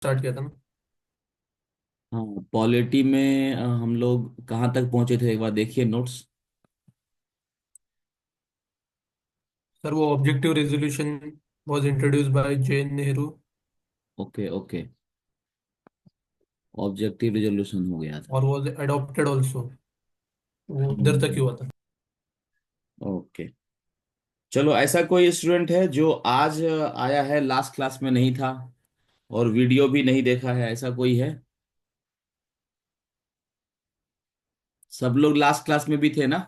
Start किया था ना। हाँ, पॉलिटी में हम लोग कहाँ तक पहुंचे थे एक बार देखिए नोट्स। सर वो objective resolution was introduced by Jawaharlal Nehru okay okay. Objective resolution हो गया था। और वाज अडॉप्टेड आल्सो। वो उधर तक ही हम्म, हुआ था। ओके। चलो, ऐसा कोई स्टूडेंट है जो आज आया है, लास्ट क्लास में नहीं था और वीडियो भी नहीं देखा है, ऐसा कोई है? सब लोग लास्ट क्लास में भी थे ना?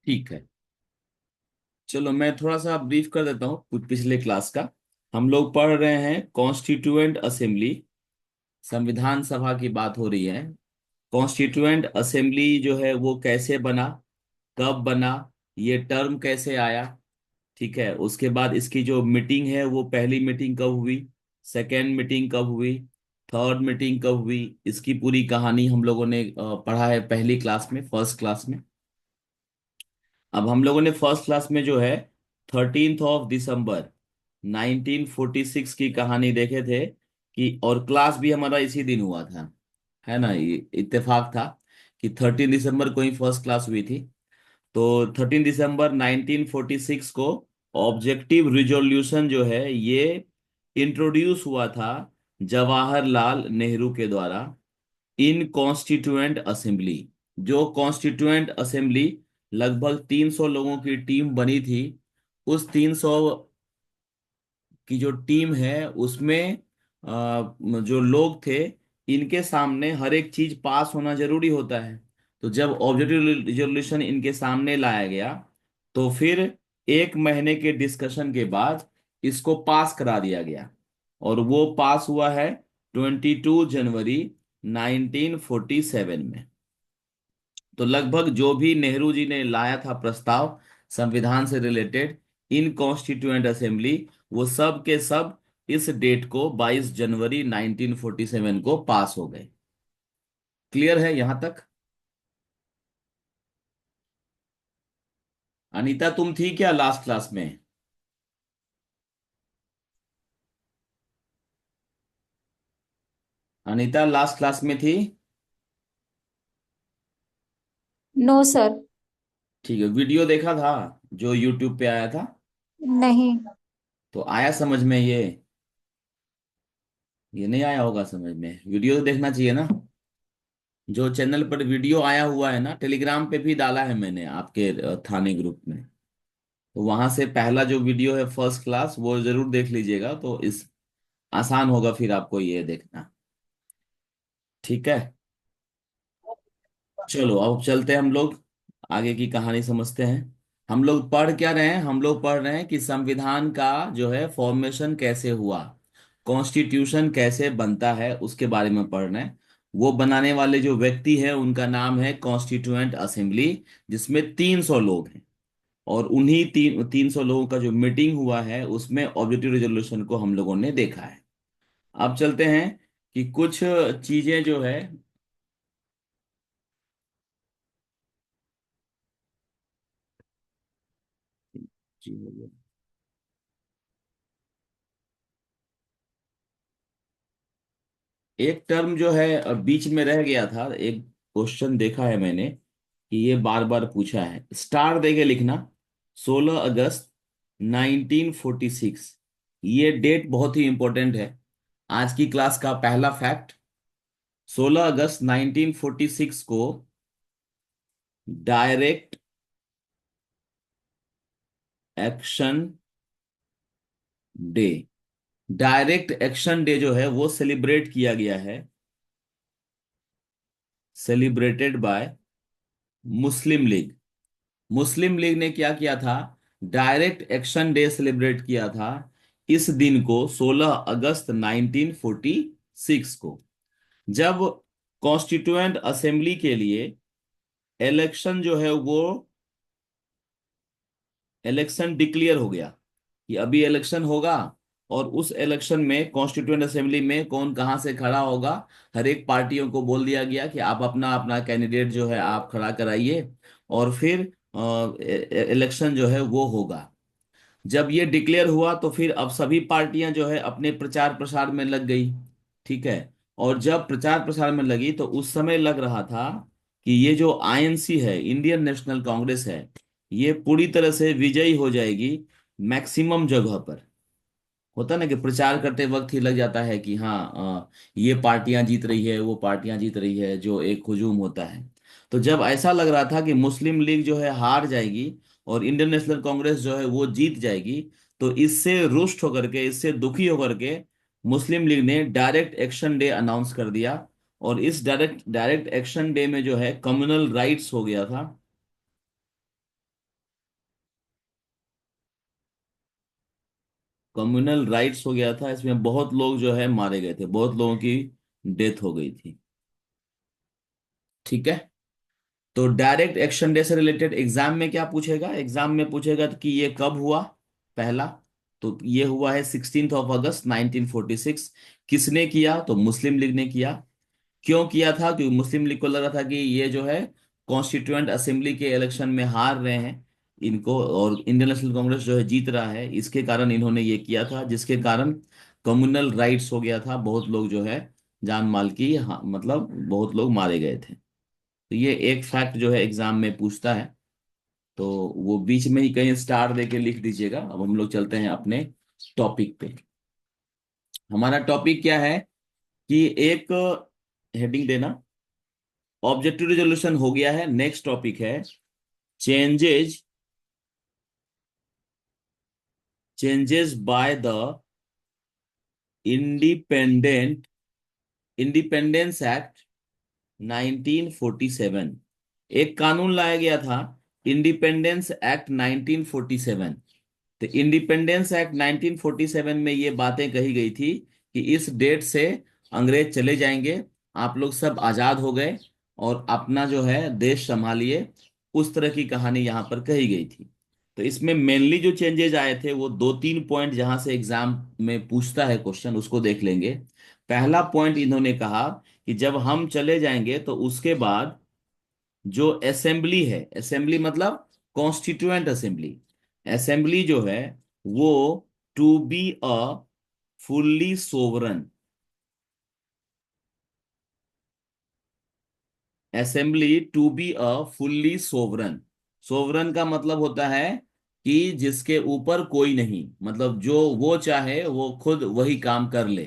ठीक है। चलो, मैं थोड़ा सा ब्रीफ कर देता हूँ कुछ पिछले क्लास का। हम लोग पढ़ रहे हैं कॉन्स्टिट्यूएंट असेंबली, संविधान सभा की बात हो रही है। कॉन्स्टिट्यूएंट असेंबली जो है वो कैसे बना, कब बना, ये टर्म कैसे आया। ठीक है, उसके बाद इसकी जो मीटिंग है वो पहली मीटिंग कब हुई, सेकेंड मीटिंग कब हुई, थर्ड मीटिंग कब हुई, इसकी पूरी कहानी हम लोगों ने पढ़ा है पहली क्लास में, फर्स्ट क्लास में। अब हम लोगों ने फर्स्ट क्लास में जो है 13 दिसंबर 1946 की कहानी देखे थे कि, और क्लास भी हमारा इसी दिन हुआ था, है ना, ये इत्तेफाक था कि 13 दिसंबर को ही फर्स्ट क्लास हुई थी। तो 13 दिसंबर 1946 को ऑब्जेक्टिव रिजोल्यूशन जो है ये इंट्रोड्यूस हुआ था जवाहरलाल नेहरू के द्वारा इन कॉन्स्टिट्यूएंट असेंबली। जो कॉन्स्टिट्यूएंट असेंबली लगभग 300 लोगों की टीम बनी थी, उस 300 की जो टीम है उसमें जो लोग थे, इनके सामने हर एक चीज पास होना जरूरी होता है। तो जब ऑब्जेक्टिव रिजोल्यूशन इनके सामने लाया गया तो फिर एक महीने के डिस्कशन के बाद इसको पास करा दिया गया, और वो पास हुआ है 22 जनवरी 1947 में। तो लगभग जो भी नेहरू जी ने लाया था प्रस्ताव संविधान से रिलेटेड इन कॉन्स्टिट्यूएंट असेंबली, वो सब के सब इस डेट को 22 जनवरी 1947 को पास हो गए। क्लियर है यहां तक? अनीता, तुम थी क्या लास्ट क्लास में? अनीता लास्ट क्लास में थी? No sir. ठीक है, वीडियो देखा था जो यूट्यूब पे आया था? नहीं। तो आया समझ में ये नहीं आया होगा समझ में, वीडियो तो देखना चाहिए ना। जो चैनल पर वीडियो आया हुआ है ना, टेलीग्राम पे भी डाला है मैंने आपके थाने ग्रुप में। तो वहां से पहला जो वीडियो है फर्स्ट क्लास, वो जरूर देख लीजिएगा, तो इस आसान होगा फिर आपको ये देखना। ठीक है। चलो, अब चलते हैं हम लोग आगे की कहानी समझते हैं। हम लोग पढ़ क्या रहे हैं? हम लोग पढ़ रहे हैं कि संविधान का जो है फॉर्मेशन कैसे हुआ, कॉन्स्टिट्यूशन कैसे बनता है, उसके बारे में पढ़ रहे हैं। वो बनाने वाले जो व्यक्ति है उनका नाम है कॉन्स्टिट्यूएंट असेंबली, जिसमें 300 लोग हैं। और उन्हीं 300 लोगों का जो मीटिंग हुआ है उसमें ऑब्जेक्टिव रेजोल्यूशन को हम लोगों ने देखा है। अब चलते हैं कि कुछ चीजें जो है। जी हो गया। एक टर्म जो है बीच में रह गया था, एक क्वेश्चन देखा है मैंने कि ये बार बार पूछा है, स्टार देके लिखना। 16 अगस्त 1946, ये डेट बहुत ही इंपॉर्टेंट है। आज की क्लास का पहला फैक्ट, 16 अगस्त 1946 को direct action day, direct action day जो है वो सेलिब्रेट किया गया है, celebrated by Muslim league. Muslim league ने क्या किया था? डायरेक्ट एक्शन डे सेलिब्रेट किया था इस दिन को, 16 अगस्त 1946 को, जब कॉन्स्टिट्यूएंट असेंबली के लिए इलेक्शन जो है वो, इलेक्शन डिक्लेयर हो गया कि अभी इलेक्शन होगा, और उस इलेक्शन में कॉन्स्टिट्यूएंट असेंबली में कौन कहां से खड़ा होगा, हर एक पार्टियों को बोल दिया गया कि आप अपना अपना कैंडिडेट जो है आप खड़ा कराइए, और फिर इलेक्शन जो है वो होगा। जब ये डिक्लेयर हुआ तो फिर अब सभी पार्टियां जो है अपने प्रचार प्रसार में लग गई। ठीक है। और जब प्रचार प्रसार में लगी तो उस समय लग रहा था कि ये जो आईएनसी है, इंडियन नेशनल कांग्रेस है, ये पूरी तरह से विजयी हो जाएगी मैक्सिमम जगह पर। होता ना कि प्रचार करते वक्त ही लग जाता है कि हाँ ये पार्टियां जीत रही है, वो पार्टियां जीत रही है, जो एक हुजूम होता है। तो जब ऐसा लग रहा था कि मुस्लिम लीग जो है हार जाएगी और इंडियन नेशनल कांग्रेस जो है वो जीत जाएगी, तो इससे रुष्ट होकर के, इससे दुखी होकर के मुस्लिम लीग ने डायरेक्ट एक्शन डे अनाउंस कर दिया। और इस डायरेक्ट डायरेक्ट एक्शन डे में जो है कम्युनल राइट्स हो गया था। कम्युनल राइट्स हो गया था, इसमें बहुत लोग जो है मारे गए थे, बहुत लोगों की डेथ हो गई थी। ठीक है। तो डायरेक्ट एक्शन डे से रिलेटेड एग्जाम में क्या पूछेगा, एग्जाम में पूछेगा कि ये कब हुआ। पहला, तो ये हुआ है 16 अगस्त 1946। किसने किया, तो मुस्लिम लीग ने किया। क्यों किया था, क्योंकि मुस्लिम लीग को लग रहा था कि ये जो है कॉन्स्टिट्यूएंट असेंबली के इलेक्शन में हार रहे हैं इनको, और इंडियन नेशनल कांग्रेस जो है जीत रहा है, इसके कारण इन्होंने ये किया था, जिसके कारण कम्युनल राइट्स हो गया था। बहुत लोग जो है जान माल की, हाँ, मतलब बहुत लोग मारे गए थे। तो ये एक फैक्ट जो है एग्जाम में पूछता है। तो वो बीच में ही कहीं स्टार दे के लिख दीजिएगा। अब हम लोग चलते हैं अपने टॉपिक पे। हमारा टॉपिक क्या है कि एक हेडिंग देना, ऑब्जेक्टिव रेजोल्यूशन हो गया है। नेक्स्ट टॉपिक है changes changes by the independent independence act 1947। एक कानून लाया गया था, इंडिपेंडेंस एक्ट 1947। तो इंडिपेंडेंस एक्ट 1947 में ये बातें कही गई थी कि इस डेट से अंग्रेज चले जाएंगे, आप लोग सब आजाद हो गए और अपना जो है देश संभालिए। उस तरह की कहानी यहाँ पर कही गई थी। तो इसमें मेनली जो चेंजेज आए थे वो दो तीन पॉइंट, जहां से एग्जाम में पूछता है क्वेश्चन, उसको देख लेंगे। पहला पॉइंट इन्होंने कहा कि जब हम चले जाएंगे तो उसके बाद जो असेंबली है, असेंबली मतलब कॉन्स्टिट्यूएंट असेंबली, असेंबली जो है वो to be a fully sovereign, assembly to be a fully sovereign. Sovereign का मतलब होता है कि जिसके ऊपर कोई नहीं, मतलब जो वो चाहे वो खुद वही काम कर ले,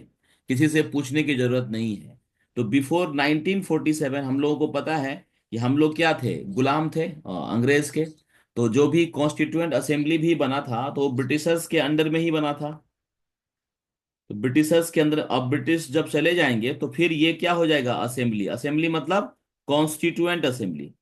किसी से पूछने की जरूरत नहीं है। तो बिफोर 1947 हम लोगों को पता है कि हम लोग क्या थे, गुलाम थे अंग्रेज के। तो जो भी कॉन्स्टिट्यूएंट असेंबली भी बना था तो वो ब्रिटिशर्स के अंडर में ही बना था। तो ब्रिटिशर्स के अंदर, अब ब्रिटिश जब चले जाएंगे तो फिर ये क्या हो जाएगा, असेंबली। असेंबली मतलब कॉन्स्टिट्यूएंट असेंबली।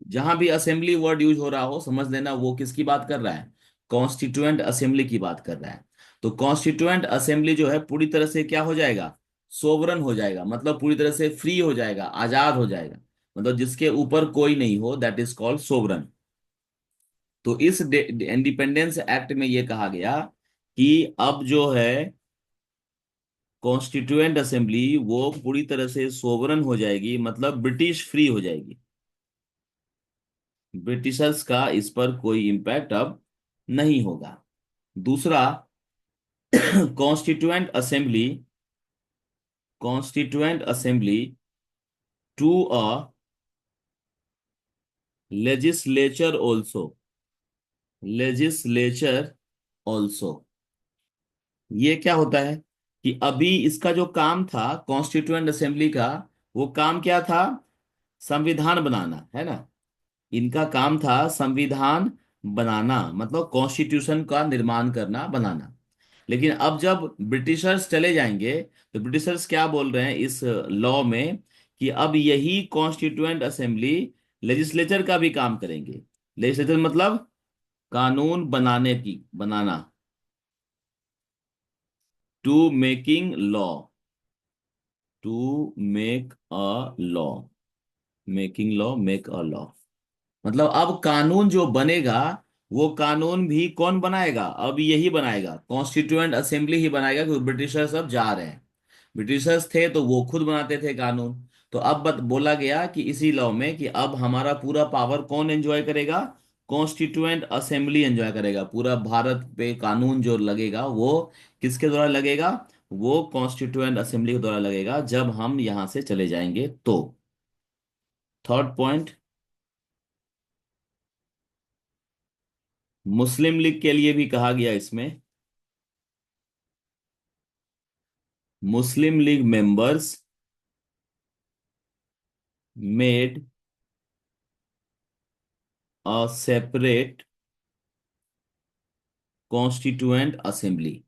जहां भी असेंबली वर्ड यूज हो रहा हो समझ लेना वो किसकी बात कर रहा है, कॉन्स्टिट्यूएंट असेंबली की बात कर रहा है। तो कॉन्स्टिट्यूएंट असेंबली जो है पूरी तरह से क्या हो जाएगा, सोवरन हो जाएगा, मतलब पूरी तरह से फ्री हो जाएगा, आजाद हो जाएगा, मतलब जिसके ऊपर कोई नहीं हो, दैट इज कॉल्ड सोवरन। तो इस इंडिपेंडेंस एक्ट में यह कहा गया कि अब जो है कॉन्स्टिट्यूएंट असेंबली वो पूरी तरह से सोवरन हो जाएगी, मतलब ब्रिटिश फ्री हो जाएगी। ब्रिटिशर्स का इस पर कोई इम्पैक्ट अब नहीं होगा। दूसरा, constituent assembly constituent assembly to a legislature also, legislature also. ये क्या होता है कि अभी इसका जो काम था कॉन्स्टिट्यूएंट असेंबली का, वो काम क्या था, संविधान बनाना है ना। इनका काम था संविधान बनाना, मतलब कॉन्स्टिट्यूशन का निर्माण करना, बनाना। लेकिन अब जब ब्रिटिशर्स चले जाएंगे तो ब्रिटिशर्स क्या बोल रहे हैं इस लॉ में कि अब यही कॉन्स्टिट्यूएंट असेंबली लेजिस्लेचर का भी काम करेंगे। लेजिस्लेचर मतलब कानून बनाना, to making law, to make a law, making law, make a law. मतलब अब कानून जो बनेगा वो कानून भी कौन बनाएगा, अब यही बनाएगा, कॉन्स्टिट्यूएंट असेंबली ही बनाएगा, क्योंकि ब्रिटिशर्स अब जा रहे हैं। ब्रिटिशर्स थे तो वो खुद बनाते थे कानून। तो अब बोला गया कि इसी लॉ में कि अब हमारा पूरा पावर कौन एंजॉय करेगा, कॉन्स्टिट्यूएंट असेंबली एंजॉय करेगा। पूरा भारत पे कानून जो लगेगा वो किसके द्वारा लगेगा? वो कॉन्स्टिट्यूएंट असेंबली के द्वारा लगेगा जब हम यहां से चले जाएंगे तो। थर्ड पॉइंट, मुस्लिम लीग के लिए भी कहा गया इसमें, Muslim League members made a separate constituent assembly.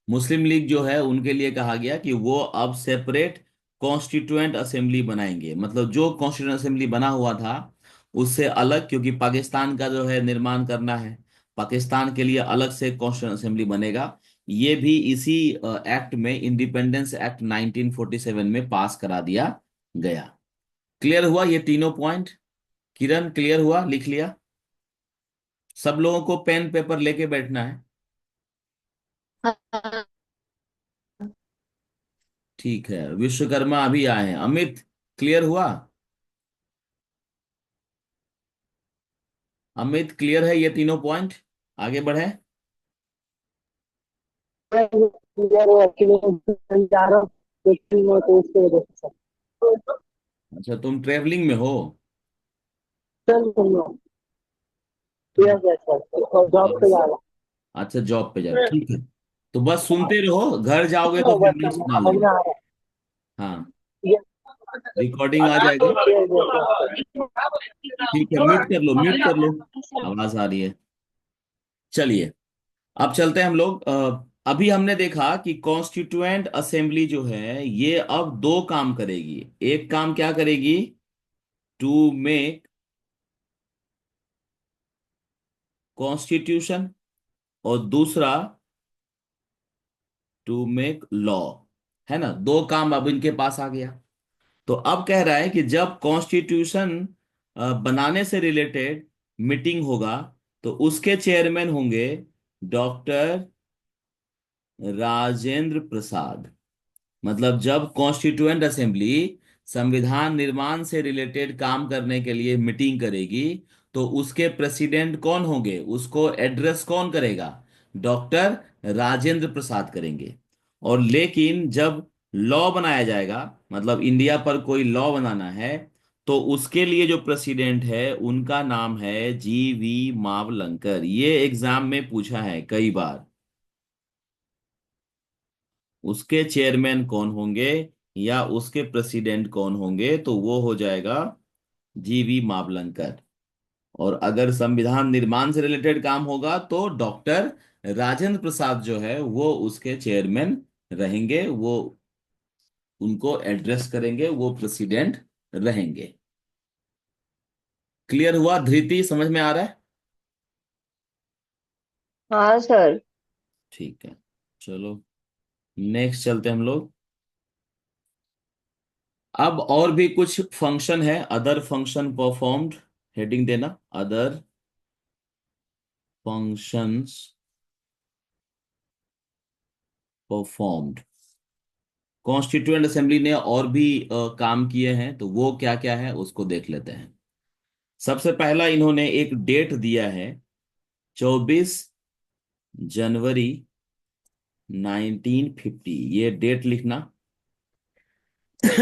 Muslim League जो है उनके लिए कहा गया कि वो अब सेपरेट कॉन्स्टिट्यूएंट असेंबली बनाएंगे। मतलब जो कॉन्स्टिट्यूएंट असेंबली बना हुआ था उससे अलग, क्योंकि पाकिस्तान का जो है निर्माण करना है, पाकिस्तान के लिए अलग से कॉन्स्टिट्यूएंट असेंबली बनेगा। ये भी इसी एक्ट में, इंडिपेंडेंस एक्ट 1947 में पास करा दिया गया। क्लियर हुआ ये तीनों पॉइंट? किरण, क्लियर हुआ? लिख लिया? सब लोगों को पेन पेपर लेके बैठना है। हाँ। ठीक है, विश्वकर्मा अभी आए हैं। अमित, क्लियर हुआ? अमित, क्लियर है ये तीनों पॉइंट? आगे बढ़े। यार वो एक्चुअली जा रहा हूँ लेकिन मैं तो उसकी वजह से अच्छा, तुम ट्रेवलिंग में हो? चल रहा हूँ। तुम यस यस यस और जॉब पे जा रहा अच्छा, जॉब पे जाओ, ठीक है। तो बस सुनते रहो, घर जाओगे तो हूँ फिर बस नहीं सुना समझ लेना। में आ रहा हाँ, है यस रिकॉर्डिंग आ जाएगा। यस ठीक है, म्यूट कर लो, म्यूट कर लो, आवाज आ रही है। चलिए, अब चलते हैं हम लोग। अभी हमने देखा कि कॉन्स्टिट्यूएंट असेंबली जो है ये अब दो काम करेगी। एक काम क्या करेगी? टू मेक कॉन्स्टिट्यूशन, और दूसरा टू मेक लॉ। है ना, दो काम अब इनके पास आ गया। तो अब कह रहा है कि जब कॉन्स्टिट्यूशन बनाने से रिलेटेड मीटिंग होगा तो उसके चेयरमैन होंगे डॉक्टर राजेंद्र प्रसाद। मतलब जब कॉन्स्टिट्यूएंट असेंबली संविधान निर्माण से रिलेटेड काम करने के लिए मीटिंग करेगी तो उसके प्रेसिडेंट कौन होंगे, उसको एड्रेस कौन करेगा? डॉक्टर राजेंद्र प्रसाद करेंगे। और लेकिन जब लॉ बनाया जाएगा, मतलब इंडिया पर कोई लॉ बनाना है, तो उसके लिए जो प्रेसिडेंट है उनका नाम है जीवी मावलंकर। ये एग्जाम में पूछा है कई बार। उसके चेयरमैन कौन होंगे या उसके प्रेसिडेंट कौन होंगे, तो वो हो जाएगा जीवी मावलंकर। और अगर संविधान निर्माण से रिलेटेड काम होगा तो डॉक्टर राजेंद्र प्रसाद जो है वो उसके चेयरमैन रहेंगे। वो उनको एड्रेस करेंगे, वो प्रेसिडेंट रहेंगे। क्लियर हुआ? धृति, समझ में आ रहा है? हाँ सर। ठीक है, चलो नेक्स्ट चलते हैं हम लोग। अब और भी कुछ फंक्शन है, अदर फंक्शन परफॉर्म्ड। हेडिंग देना, other functions performed. Constituent assembly ने और भी काम किए हैं, तो वो क्या क्या है उसको देख लेते हैं। सबसे पहला इन्होंने एक डेट दिया है, 24 जनवरी 1950। ये डेट लिखना।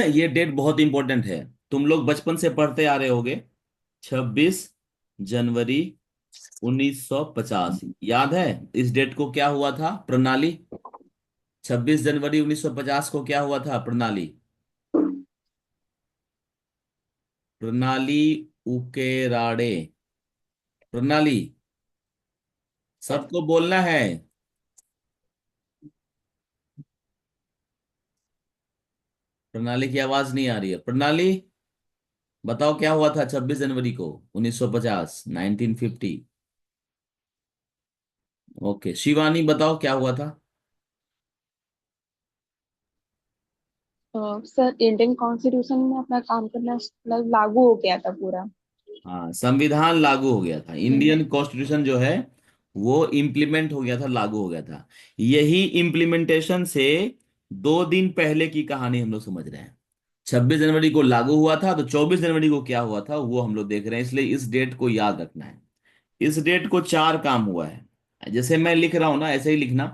ये डेट बहुत इंपॉर्टेंट है, तुम लोग बचपन से पढ़ते आ रहे होगे। 26 जनवरी 1950, याद है इस डेट को क्या हुआ था? प्रणाली। 26 जनवरी 1950 को क्या हुआ था? प्रणाली, प्रणाली उकेराडे। प्रणाली, सबको बोलना है। प्रणाली की आवाज नहीं आ रही है। प्रणाली, बताओ क्या हुआ था 26 जनवरी को 1950, 1950? ओके, शिवानी बताओ क्या हुआ था? सर इंडियन कॉन्स्टिट्यूशन में अपना काम करना मतलब लागू हो गया था पूरा। हाँ, संविधान लागू हो गया था, हम्म। इंडियन कॉन्स्टिट्यूशन जो है वो इम्प्लीमेंट हो गया था, लागू हो गया था। यही इम्प्लीमेंटेशन से 2 दिन पहले की कहानी हम लोग समझ रहे हैं। 26 जनवरी को लागू हुआ था, तो 24 जनवरी को क्या हुआ था वो हम लोग देख रहे हैं, इसलिए इस डेट को याद रखना है। इस डेट को 4 काम हुआ है, जैसे मैं लिख रहा हूं ना ऐसे ही लिखना,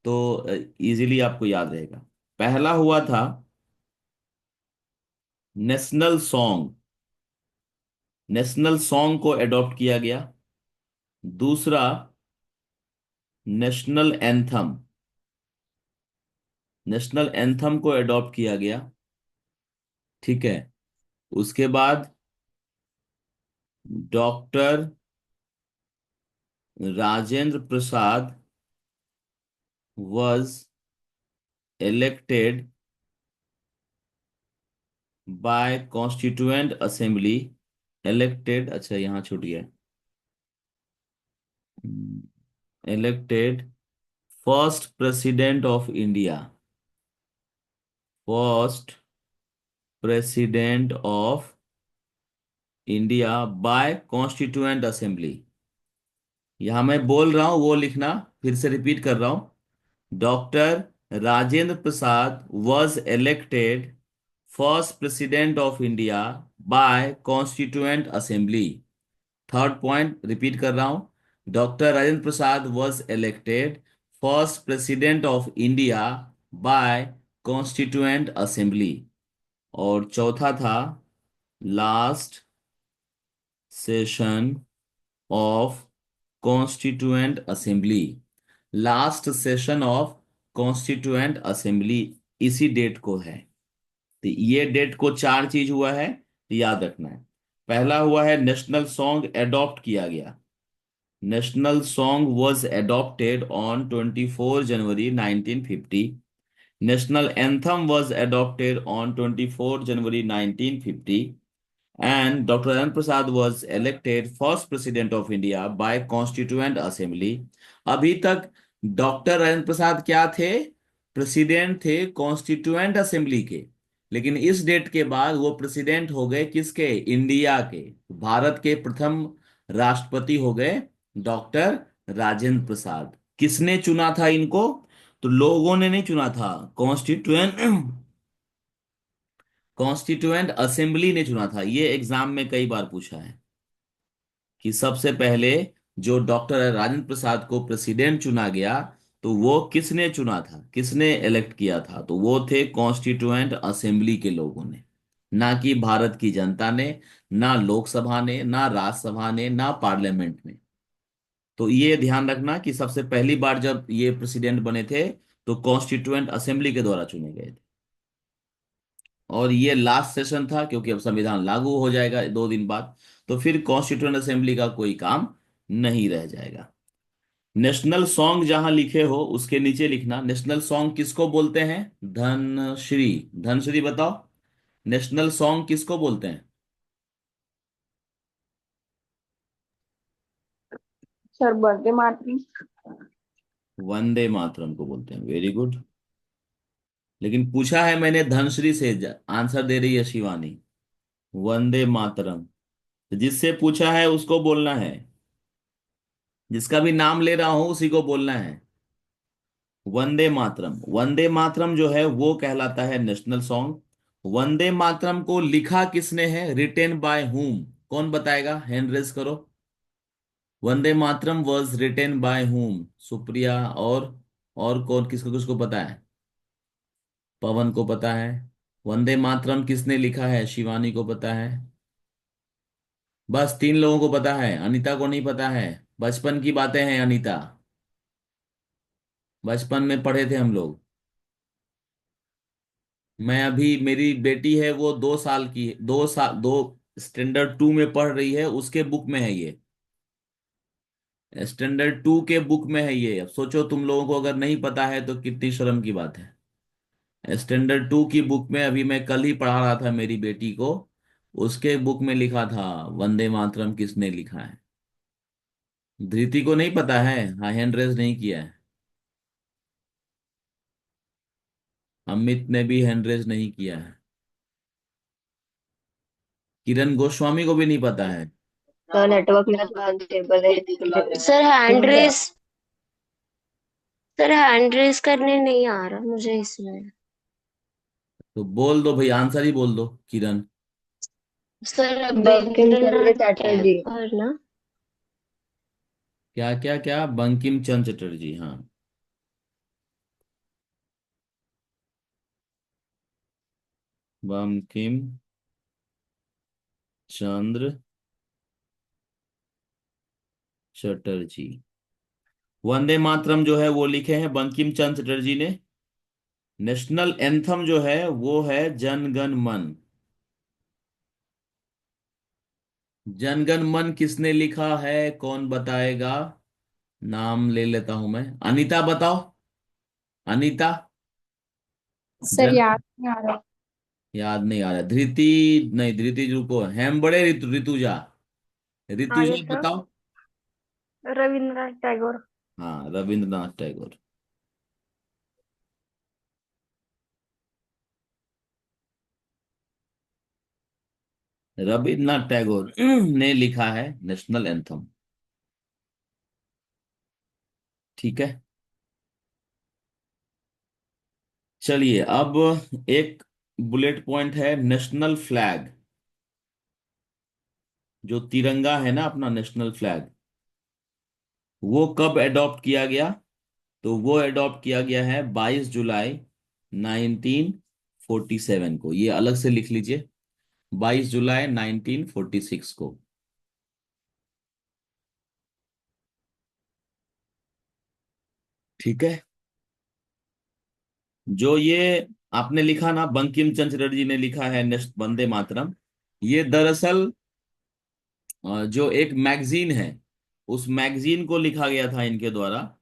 तो इजीली आपको याद रहेगा। पहला हुआ था नेशनल सॉन्ग, नेशनल सॉन्ग को अडॉप्ट किया गया। दूसरा नेशनल एंथम, नेशनल एंथम को अडॉप्ट किया गया। ठीक है। उसके बाद doctor Rajendra Prasad was elected by constituent assembly, elected, अच्छा यहाँ छूट गया, elected first president of India, first president of India by constituent assembly। यहां मैं बोल रहा हूं वो लिखना, फिर से रिपीट कर रहा हूं। Doctor Rajendra Prasad was elected first president of India by constituent assembly। Third point repeat कर रहा हूं। Doctor Rajendra Prasad was elected first president of India by constituent assembly। और चौथा था last session of constituent assembly, last session of constituent assembly इसी date को है। तो ये डेट को 4 चीज हुआ है, तो याद रखना है। पहला हुआ है नेशनल सॉन्ग अडॉप्ट किया गया, national song was adopted on 24 January 1950। National anthem was adopted on 24 January 1950। And Dr. Rajendra Prasad was elected first president of India by Constituent Assembly। अभी तक डॉक्टर राजेंद्र प्रसाद क्या थे? प्रेसिडेंट थे कॉन्स्टिट्यूएंट असेंबली के। लेकिन इस डेट के बाद वो प्रेसिडेंट हो गए किसके? इंडिया के, भारत के प्रथम राष्ट्रपति हो गए डॉक्टर राजेंद्र प्रसाद। किसने चुना था इनको? तो लोगों ने नहीं चुना था, कॉन्स्टिट्यूएंट असेंबली ने चुना था। ये एग्जाम में कई बार पूछा है कि सबसे पहले जो डॉक्टर राजेंद्र प्रसाद को प्रेसिडेंट चुना गया, तो वो किसने चुना था, किसने इलेक्ट किया था? तो वो थे कॉन्स्टिट्यूएंट असेंबली के लोगों ने, ना कि भारत की जनता ने, ना लोकसभा ने, ना राज्यसभा ने, ना पार्लियामेंट ने। तो ये ध्यान रखना कि सबसे पहली बार जब ये प्रेसिडेंट बने थे तो कॉन्स्टिट्यूएंट असेंबली के द्वारा चुने गए थे। और ये लास्ट सेशन था क्योंकि अब संविधान लागू हो जाएगा 2 दिन बाद, तो फिर कॉन्स्टिट्यूएंट असेंबली का कोई काम नहीं रह जाएगा। नेशनल सॉन्ग जहां लिखे हो उसके नीचे लिखना नेशनल सॉन्ग किसको बोलते हैं? धनश्री, धनश्री बताओ नेशनल सॉन्ग किसको बोलते हैं? सर वंदे मातरम। वंदे मातरम को बोलते हैं, वेरी गुड। लेकिन पूछा है मैंने धनश्री से, आंसर दे रही है शिवानी वंदे मातरम। तो जिससे पूछा है उसको बोलना है, जिसका भी नाम ले रहा हूं उसी को बोलना है वंदे मातरम। वंदे मातरम जो है वो कहलाता है नेशनल सॉन्ग। वंदे मातरम को लिखा किसने है? रिटेन बाय हुम? कौन बताएगा? हैंड रेज करो। Vande Mataram was written by whom? Supriya और कौन, किसको किसको पता है? पवन को पता है। वंदे मातरम किसने लिखा है? शिवानी को पता है। बस 3 लोगों को पता है, अनीता को नहीं पता है। बचपन की बातें हैं अनीता, बचपन में पढ़े थे हम लोग। मैं अभी, मेरी बेटी है वो 2 साल की, 2 साल, 2 स्टैंडर्ड 2 में पढ़ रही है, उसके बुक में है ये, स्टैंडर्ड 2 के बुक में है ये। अब सोचो तुम लोगों को अगर नहीं पता है तो कितनी शर्म की बात है। स्टैंडर्ड 2 की बुक में, अभी मैं कल ही पढ़ा रहा था मेरी बेटी को, उसके बुक में लिखा था वंदे मातरम किसने लिखा है। धृति को नहीं पता है? हाँ, हैंड रेज नहीं किया है। अमित ने भी हैंड रेज नहीं किया है। किरण गोस्वामी को भी नहीं पता है। तो नेटवर्क मेरा थोड़ा अनस्टेबल है। सर हैंड रेस करने नहीं आ रहा मुझे इसमें। तो बोल दो भाई, आंसर ही बोल दो किरण। सर बंकिम चंद्र रविंद्रनाथ चटर्जी। टैगोर ना? क्या क्या क्या, बंकिम चंद्र चटर्जी, हाँ। बंकिम चंद्र चटर्जी। वंदे मातरम जो है वो लिखे हैं बंकिम चंद्र चटर्जी ने। नेशनल एंथम जो है वो है जन गण मन। जन गण मन किसने लिखा है, कौन बताएगा? नाम ले लेता हूं मैं, अनीता बताओ। अनीता। सर जन, याद नहीं आ रहा। याद नहीं आ रहा। धृति, नहीं धृति रुको, हेम्बड़े ऋतुजा। आगे ऋतुजा सर। बताओ। रविन्द्रनाथ टैगोर। हाँ, रविंद्रनाथ टैगोर। रविन्द्रनाथ टैगोर ने लिखा है नेशनल एंथम। ठीक है। चलिए अब एक बुलेट पॉइंट है, नेशनल फ्लैग। जो तिरंगा है ना अपना नेशनल फ्लैग, वो कब एडॉप्ट किया गया? तो वो एडॉप्ट किया गया है 22 जुलाई 1947 को। ये अलग से लिख लीजिए, 22 जुलाई 1946 को। ठीक है। जो ये आपने लिखा ना, बंकिम चंद्र चटर्जी ने लिखा है नेस्ट वंदे मातरम, ये दरअसल जो एक मैगजीन है, उस मैगजीन को लिखा गया था इनके द्वारा।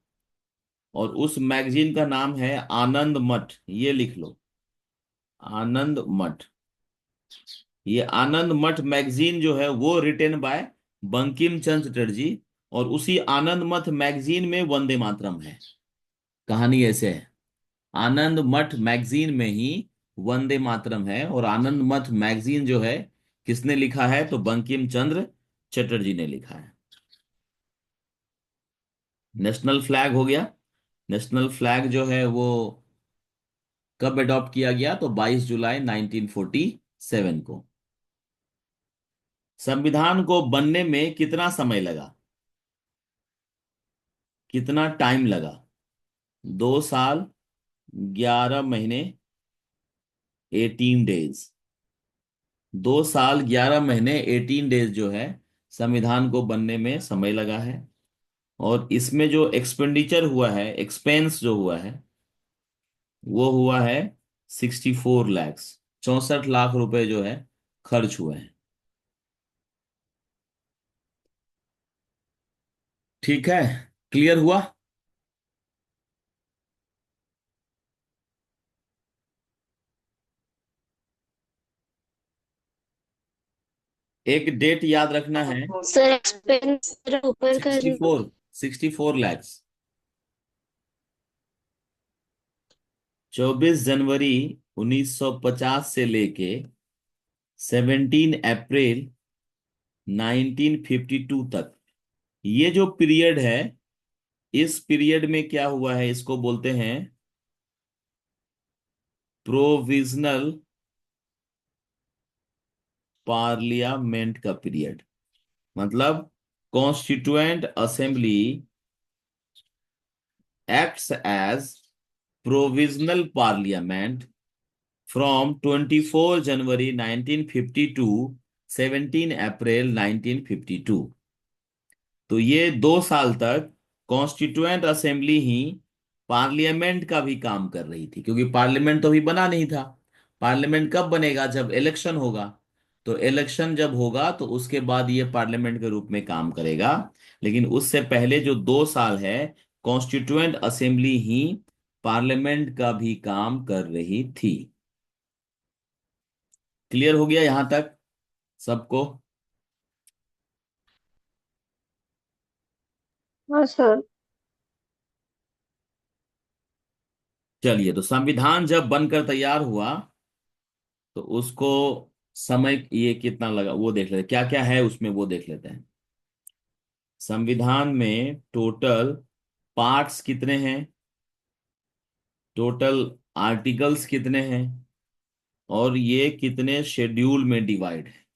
और उस मैगजीन का नाम है आनंद मठ, ये लिख लो, आनंद मठ। ये आनंद मठ मैगजीन जो है वो रिटेन बाय बंकिम चंद्र चटर्जी। और उसी आनंद मठ मैगजीन में वंदे मातरम है। कहानी ऐसे है, आनंद मठ मैगजीन में ही वंदे मातरम है। और आनंद मठ मैगजीन जो है किसने लिखा है, तो बंकिम चंद्र चटर्जी ने लिखा है। नेशनल फ्लैग हो गया। नेशनल फ्लैग जो है वो कब अडॉप्ट किया गया, तो 22 जुलाई 1947 को। संविधान को बनने में कितना समय लगा, कितना टाइम लगा? 2 साल 11 महीने 18 डेज। 2 साल 11 महीने 18 डेज जो है संविधान को बनने में समय लगा है। और इसमें जो एक्सपेंडिचर हुआ है, एक्सपेंस जो हुआ है, वो हुआ है 64 लैक्स, 64 लाख रुपए जो है खर्च हुए हैं। ठीक है, क्लियर हुआ? एक डेट याद रखना है। सर एक्सपेंस ऊपर सिक्सटी करना। फोर 64 लैक्स। 24 जनवरी 1950 से लेके 17 अप्रैल 1952 तक, ये जो पीरियड है, इस पीरियड में क्या हुआ है, इसको बोलते हैं प्रोविजनल पार्लियामेंट का पीरियड। मतलब constituent assembly acts as provisional parliament from 24 January 1952 17 April 1952। तो ये 2 साल तक कॉन्स्टिट्यूएंट असेंबली ही पार्लियामेंट का भी काम कर रही थी, क्योंकि पार्लियामेंट तो अभी बना नहीं था। पार्लियामेंट कब बनेगा, जब इलेक्शन होगा। तो इलेक्शन जब होगा तो उसके बाद ये पार्लियामेंट के रूप में काम करेगा। लेकिन उससे पहले जो 2 साल है, कॉन्स्टिट्यूएंट असेंबली ही पार्लियामेंट का भी काम कर रही थी। क्लियर हो गया यहां तक सबको? हाँ सर। चलिए, तो संविधान जब बनकर तैयार हुआ तो उसको समय ये कितना लगा वो देख लेते हैं, क्या क्या है उसमें वो देख लेते हैं। संविधान में टोटल पार्ट्स कितने हैं, टोटल आर्टिकल्स कितने हैं, और ये कितने शेड्यूल में डिवाइड है।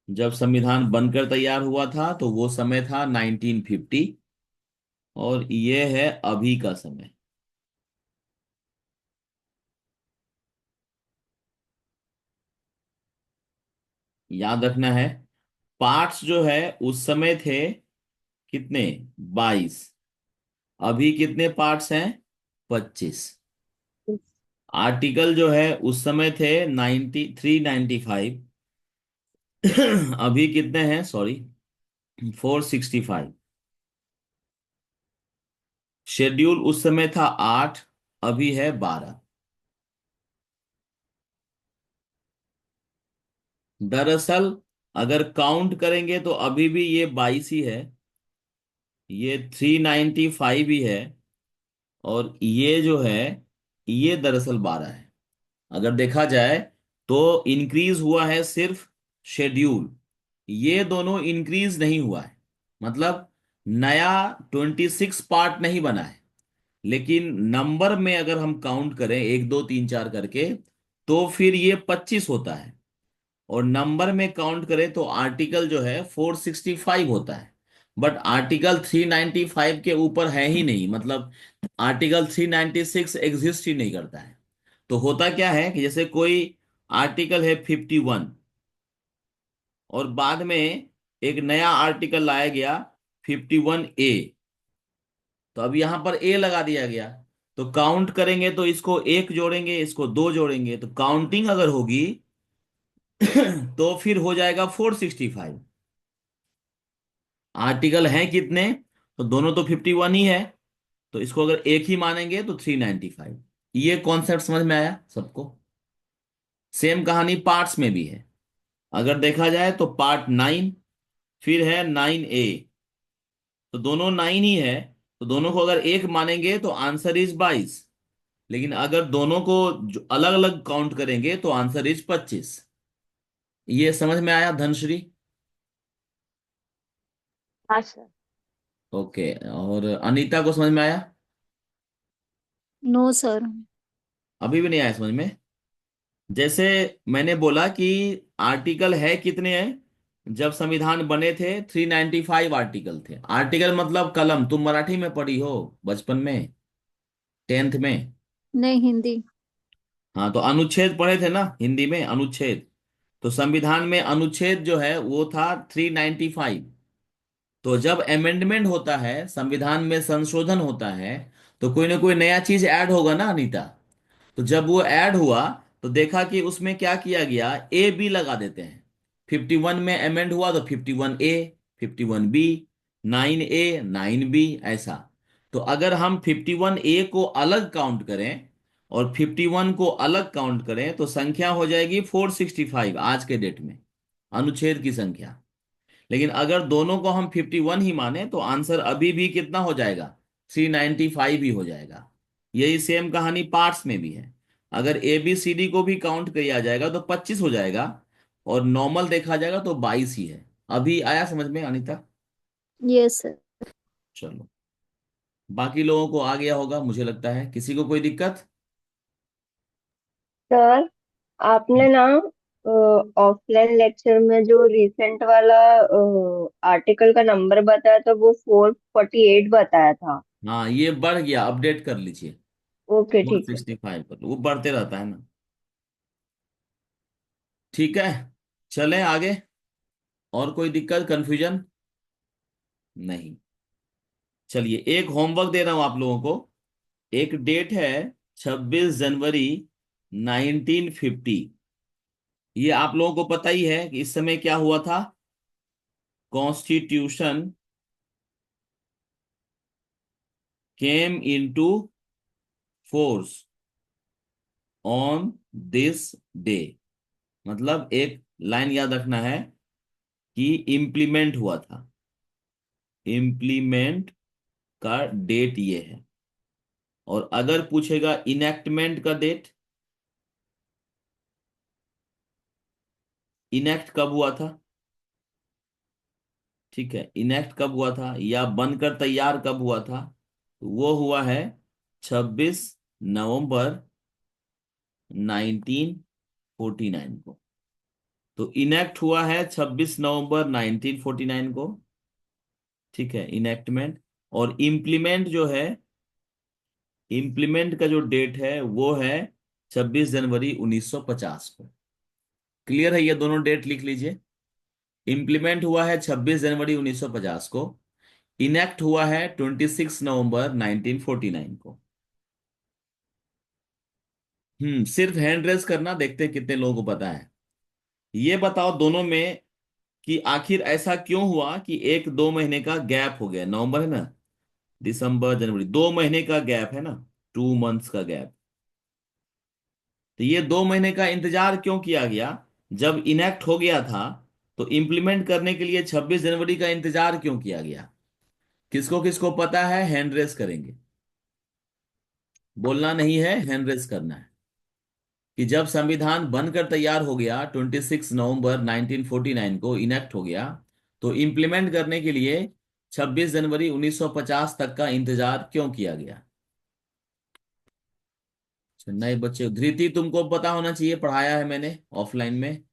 जब संविधान बनकर तैयार हुआ था तो वो समय था 1950, और ये है अभी का समय। याद रखना है, पार्ट्स जो है उस समय थे कितने, 22। अभी कितने पार्ट्स हैं, 25। आर्टिकल जो है उस समय थे 395। अभी कितने हैं, सॉरी, 465। शेड्यूल उस समय था 8, अभी है 12। दरअसल अगर काउंट करेंगे तो अभी भी ये 22 ही है, ये 395 ही है, और ये जो है ये दरअसल 12 है। अगर देखा जाए तो इंक्रीज हुआ है सिर्फ शेड्यूल, ये दोनों इंक्रीज नहीं हुआ है। मतलब नया 26 पार्ट नहीं बना है, लेकिन नंबर में अगर हम काउंट करें 1 2 3 4 करके, तो फिर ये 25 होता है। और नंबर में काउंट करें तो आर्टिकल जो है 465 होता है। बट आर्टिकल 395 के ऊपर है ही नहीं, मतलब आर्टिकल 396 एग्जिस्ट ही नहीं करता है। तो होता क्या है कि जैसे कोई आर्टिकल है 51, और बाद में एक नया आर्टिकल लाया गया 51A, तो अब यहां पर ए लगा दिया गया। तो काउंट करेंगे तो इसको एक जोड़ेंगे, इसको दो जोड़ेंगे, तो काउंटिंग अगर होगी तो फिर हो जाएगा 465। आर्टिकल हैं कितने, तो दोनों तो 51 ही है, तो इसको अगर एक ही मानेंगे तो 395। ये कॉन्सेप्ट समझ में आया सबको? सेम कहानी पार्ट्स में भी है। अगर देखा जाए तो पार्ट 9, फिर है 9A, तो दोनों 9 ही है, तो दोनों को अगर एक मानेंगे तो आंसर इज 22। लेकिन अगर दोनों को अलग अलग काउंट करेंगे तो आंसर इज 25। ये समझ में आया धनश्री? हाँ सर। ओके, और अनीता को समझ में आया? No sir. अभी भी नहीं आया समझ में? जैसे मैंने बोला कि आर्टिकल है कितने हैं, जब संविधान बने थे 395 आर्टिकल थे। आर्टिकल मतलब कलम, तुम मराठी में पढ़ी हो बचपन में, 10th में। नहीं, हिंदी। हाँ, तो अनुच्छेद पढ़े थे ना हिंदी में, अनुच्छेद। तो संविधान में अनुच्छेद जो है वो था 395। तो जब अमेंडमेंट होता है, संविधान में संशोधन होता है, तो कोई ना कोई नया चीज ऐड होगा ना अनीता। तो जब वो ऐड हुआ तो देखा कि उसमें क्या किया गया, ए बी लगा देते हैं। 51 में अमेंड हुआ तो 51A, 51B, 9A, 9B, ऐसा। तो अगर हम 51A को अलग काउंट करें और 51 को अलग काउंट करें तो संख्या हो जाएगी 465 आज के डेट में, अनुच्छेद की संख्या। लेकिन अगर दोनों को हम 51 ही माने तो आंसर अभी भी कितना हो जाएगा, 395 ही हो जाएगा। यही सेम कहानी पार्ट्स में भी है। अगर ABCD को भी काउंट किया जाएगा तो 25 हो जाएगा, और नॉर्मल देखा जाएगा तो 22 ही है। अभी आया समझ में अनीता? Yes sir. चलो, बाकी लोगों को आ गया होगा मुझे लगता है। किसी को कोई दिक्कत? सर, आपने ना ऑफलाइन लेक्चर में जो रिसेंट वाला आर्टिकल का नंबर बताया था वो 448 बताया था। हाँ, ये बढ़ गया, अपडेट कर लीजिए। ओके, फोर ठीक है। सिक्सटी फाइव पर वो बढ़ते रहता है ना। ठीक है, चलें आगे। और कोई दिक्कत, कंफ्यूजन? नहीं। चलिए, एक होमवर्क दे रहा हूं आप लोगों को। एक डेट है 26 जनवरी 1950। ये आप लोगों को पता ही है कि इस समय क्या हुआ था, constitution came into force on this day. मतलब एक लाइन याद रखना है कि इम्प्लीमेंट हुआ था, इम्प्लीमेंट का डेट ये है। और अगर पूछेगा इनेक्टमेंट का डेट, इनेक्ट कब हुआ था, ठीक है, इनेक्ट कब हुआ था या बनकर तैयार कब हुआ था, तो वो हुआ है 26 नवंबर 1949 को। तो इनेक्ट हुआ है 26 नवंबर 1949 को, ठीक है, इनेक्टमेंट। और इम्प्लीमेंट जो है, इम्प्लीमेंट का जो डेट है वो है 26 जनवरी 1950 को। क्लियर है? ये दोनों डेट लिख लीजिए। इम्प्लीमेंट हुआ है 26 जनवरी 1950 को, इनेक्ट हुआ है 26 नवंबर 1949 को। सिर्फ हैंड रेस करना, देखते हैं कितने लोगों को पता है। ये बताओ दोनों में कि आखिर ऐसा क्यों हुआ कि एक 2 महीने का गैप हो गया। नवंबर है ना, दिसंबर जनवरी, 2 महीने का गैप है ना, 2 मंथ्स का गैप। तो ये 2 महीने का इंतजार क्यों किया गया? जब इनेक्ट हो गया था तो इम्प्लीमेंट करने के लिए 26 जनवरी का इंतजार क्यों किया गया? किसको किसको पता है? हैंड रेस करेंगे, बोलना नहीं है, हैंड रेस करना है। कि जब संविधान बनकर तैयार हो गया 26 नवंबर 1949 को इनेक्ट हो गया, तो इम्प्लीमेंट करने के लिए 26 जनवरी 1950 तक का इंतजार क्यों किया गया? अच्छा, नए बच्चे, धृति तुमको पता होना चाहिए, पढ़ाया है मैंने ऑफलाइन में।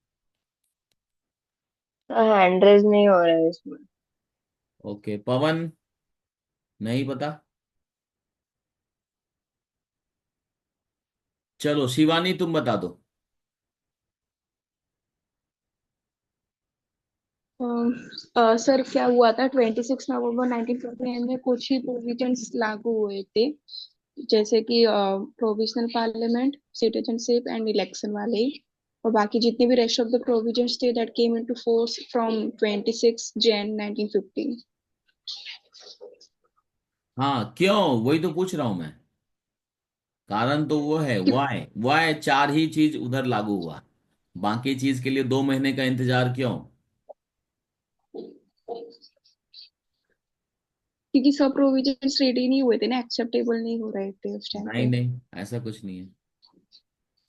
हैंड रेज नहीं हो रहा है इसमें। ओके, पवन नहीं पता? चलो शिवानी तुम बता दो। सर क्या हुआ था 26 नवंबर 1949 में कुछ ही प्रोविजंस लागू हुए थे, जैसे कि provisional parliament, citizenship and election वाले ही। और बाकी जितने भी रेस्ट ऑफ द प्रोविजंस थे that came into force from 26 Jain 1950। हाँ, क्यों? वही तो पूछ रहा हूं मैं। कारण तो वो है, वाई वाई, चार ही चीज उधर लागू हुआ, बाकी चीज के लिए 2 महीने का इंतजार क्यों? क्योंकि सब प्रोविजंस रेडी नहीं हुए थे ना, एक्सेप्टेबल नहीं हो रहे थे उस टाइम नहीं पे। नहीं, ऐसा कुछ नहीं है।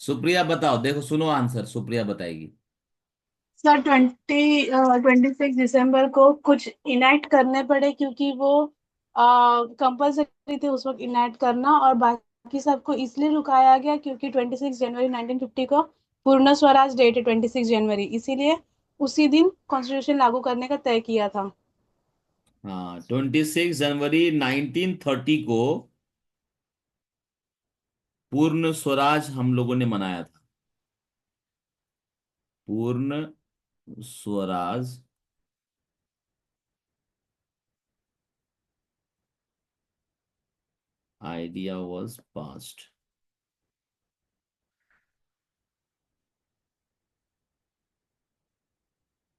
सुप्रिया बताओ, देखो सुनो आंसर, सुप्रिया बताएगी। सर 26 दिसंबर को कुछ इनैक्ट करने पड़े क्योंकि वो कंपल्सरी थे उस वक्त इनैक्ट करना, और बाकी सबको इसलिए रुकाया गया क्योंकि 26 जनवरी 1950 को पूर्ण स्वराज डेट है, 26 जनवरी, इसीलिए उसी दिन कॉन्स्टिट्यूशन लागू करने का तय किया था। हाँ, 26 जनवरी 1930 को पूर्ण स्वराज हम लोगों ने मनाया था। पूर्ण Swaraj idea was passed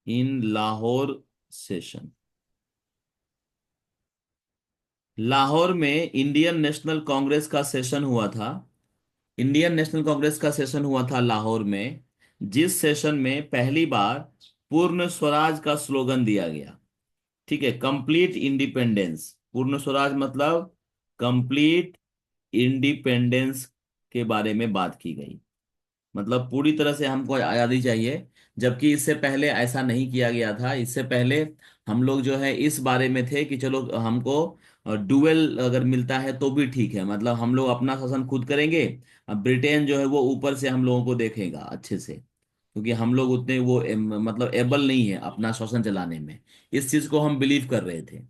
in Lahore session. Lahore में इंडियन नेशनल कांग्रेस का सेशन हुआ था। इंडियन नेशनल कांग्रेस का सेशन हुआ था लाहौर में, जिस सेशन में पहली बार पूर्ण स्वराज का स्लोगन दिया गया। ठीक है, कंप्लीट इंडिपेंडेंस। पूर्ण स्वराज मतलब कंप्लीट इंडिपेंडेंस के बारे में बात की गई। मतलब पूरी तरह से हमको आज़ादी चाहिए, जबकि इससे पहले ऐसा नहीं किया गया था। इससे पहले हम लोग जो है इस बारे में थे कि चलो हमको डुअल अगर मिलता है तो भी ठीक है, मतलब हम लोग अपना शासन खुद करेंगे। अब ब्रिटेन जो है वो ऊपर से हम लोगों को देखेगा अच्छे से, क्योंकि हम लोग उतने वो मतलब एबल नहीं है अपना शासन चलाने में। इस चीज को हम बिलीव कर रहे थे।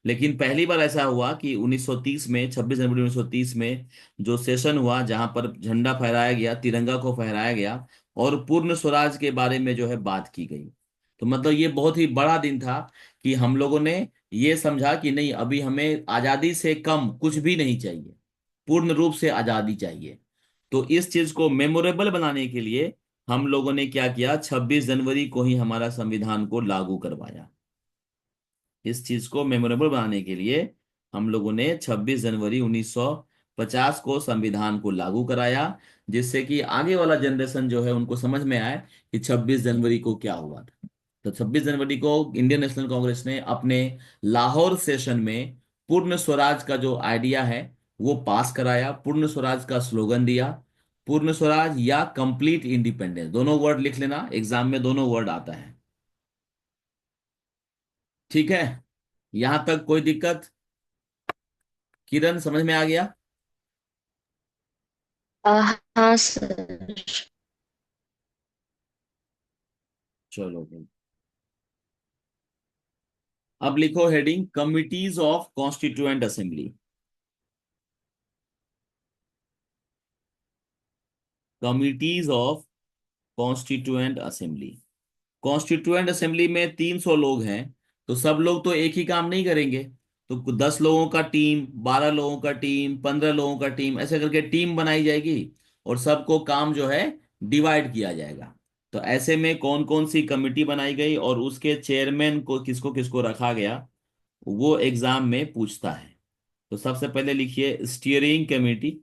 लेकिन पहली बार ऐसा हुआ कि 1930 में, 26 जनवरी 1930 में जो सेशन हुआ, जहां पर झंडा फहराया गया, तिरंगा को फहराया गया और पूर्ण स्वराज के बारे में जो है बात की गई। तो मतलब ये बहुत ही बड़ा दिन था कि हम लोगों ने ये समझा कि नहीं, अभी हमें आजादी से कम कुछ भी नहीं चाहिए, पूर्ण रूप से आजादी चाहिए। तो इस चीज को मेमोरेबल बनाने के लिए हम लोगों ने क्या किया, 26 जनवरी को ही हमारा संविधान को लागू करवाया। इस चीज को मेमोरेबल बनाने के लिए हम लोगों ने 26 जनवरी 1950 को संविधान को लागू कराया, जिससे कि आगे वाला जनरेशन जो है उनको समझ में आए कि 26 जनवरी को क्या हुआ था। तो 26 जनवरी को इंडियन नेशनल कांग्रेस ने अपने लाहौर सेशन में पूर्ण स्वराज का जो आइडिया है वो पास कराया, पूर्ण स्वराज का स्लोगन दिया। पूर्ण स्वराज या कंप्लीट इंडिपेंडेंस, दोनों वर्ड लिख लेना, एग्जाम में दोनों वर्ड आता है। ठीक है, यहां तक कोई दिक्कत? किरण समझ में आ गया? हाँ सर। चलो भाई, अब लिखो heading committees of constituent assembly. Committees of constituent assembly. Constituent assembly में 300 लोग हैं, तो सब लोग तो एक ही काम नहीं करेंगे। तो 10 लोगों का टीम, 12 लोगों का टीम, 15 लोगों का टीम, ऐसे करके टीम बनाई जाएगी और सबको काम जो है डिवाइड किया जाएगा। तो ऐसे में कौन कौन सी कमिटी बनाई गई और उसके चेयरमैन को किसको किसको रखा गया, वो एग्जाम में पूछता है। तो सबसे पहले लिखिए स्टीयरिंग कमेटी।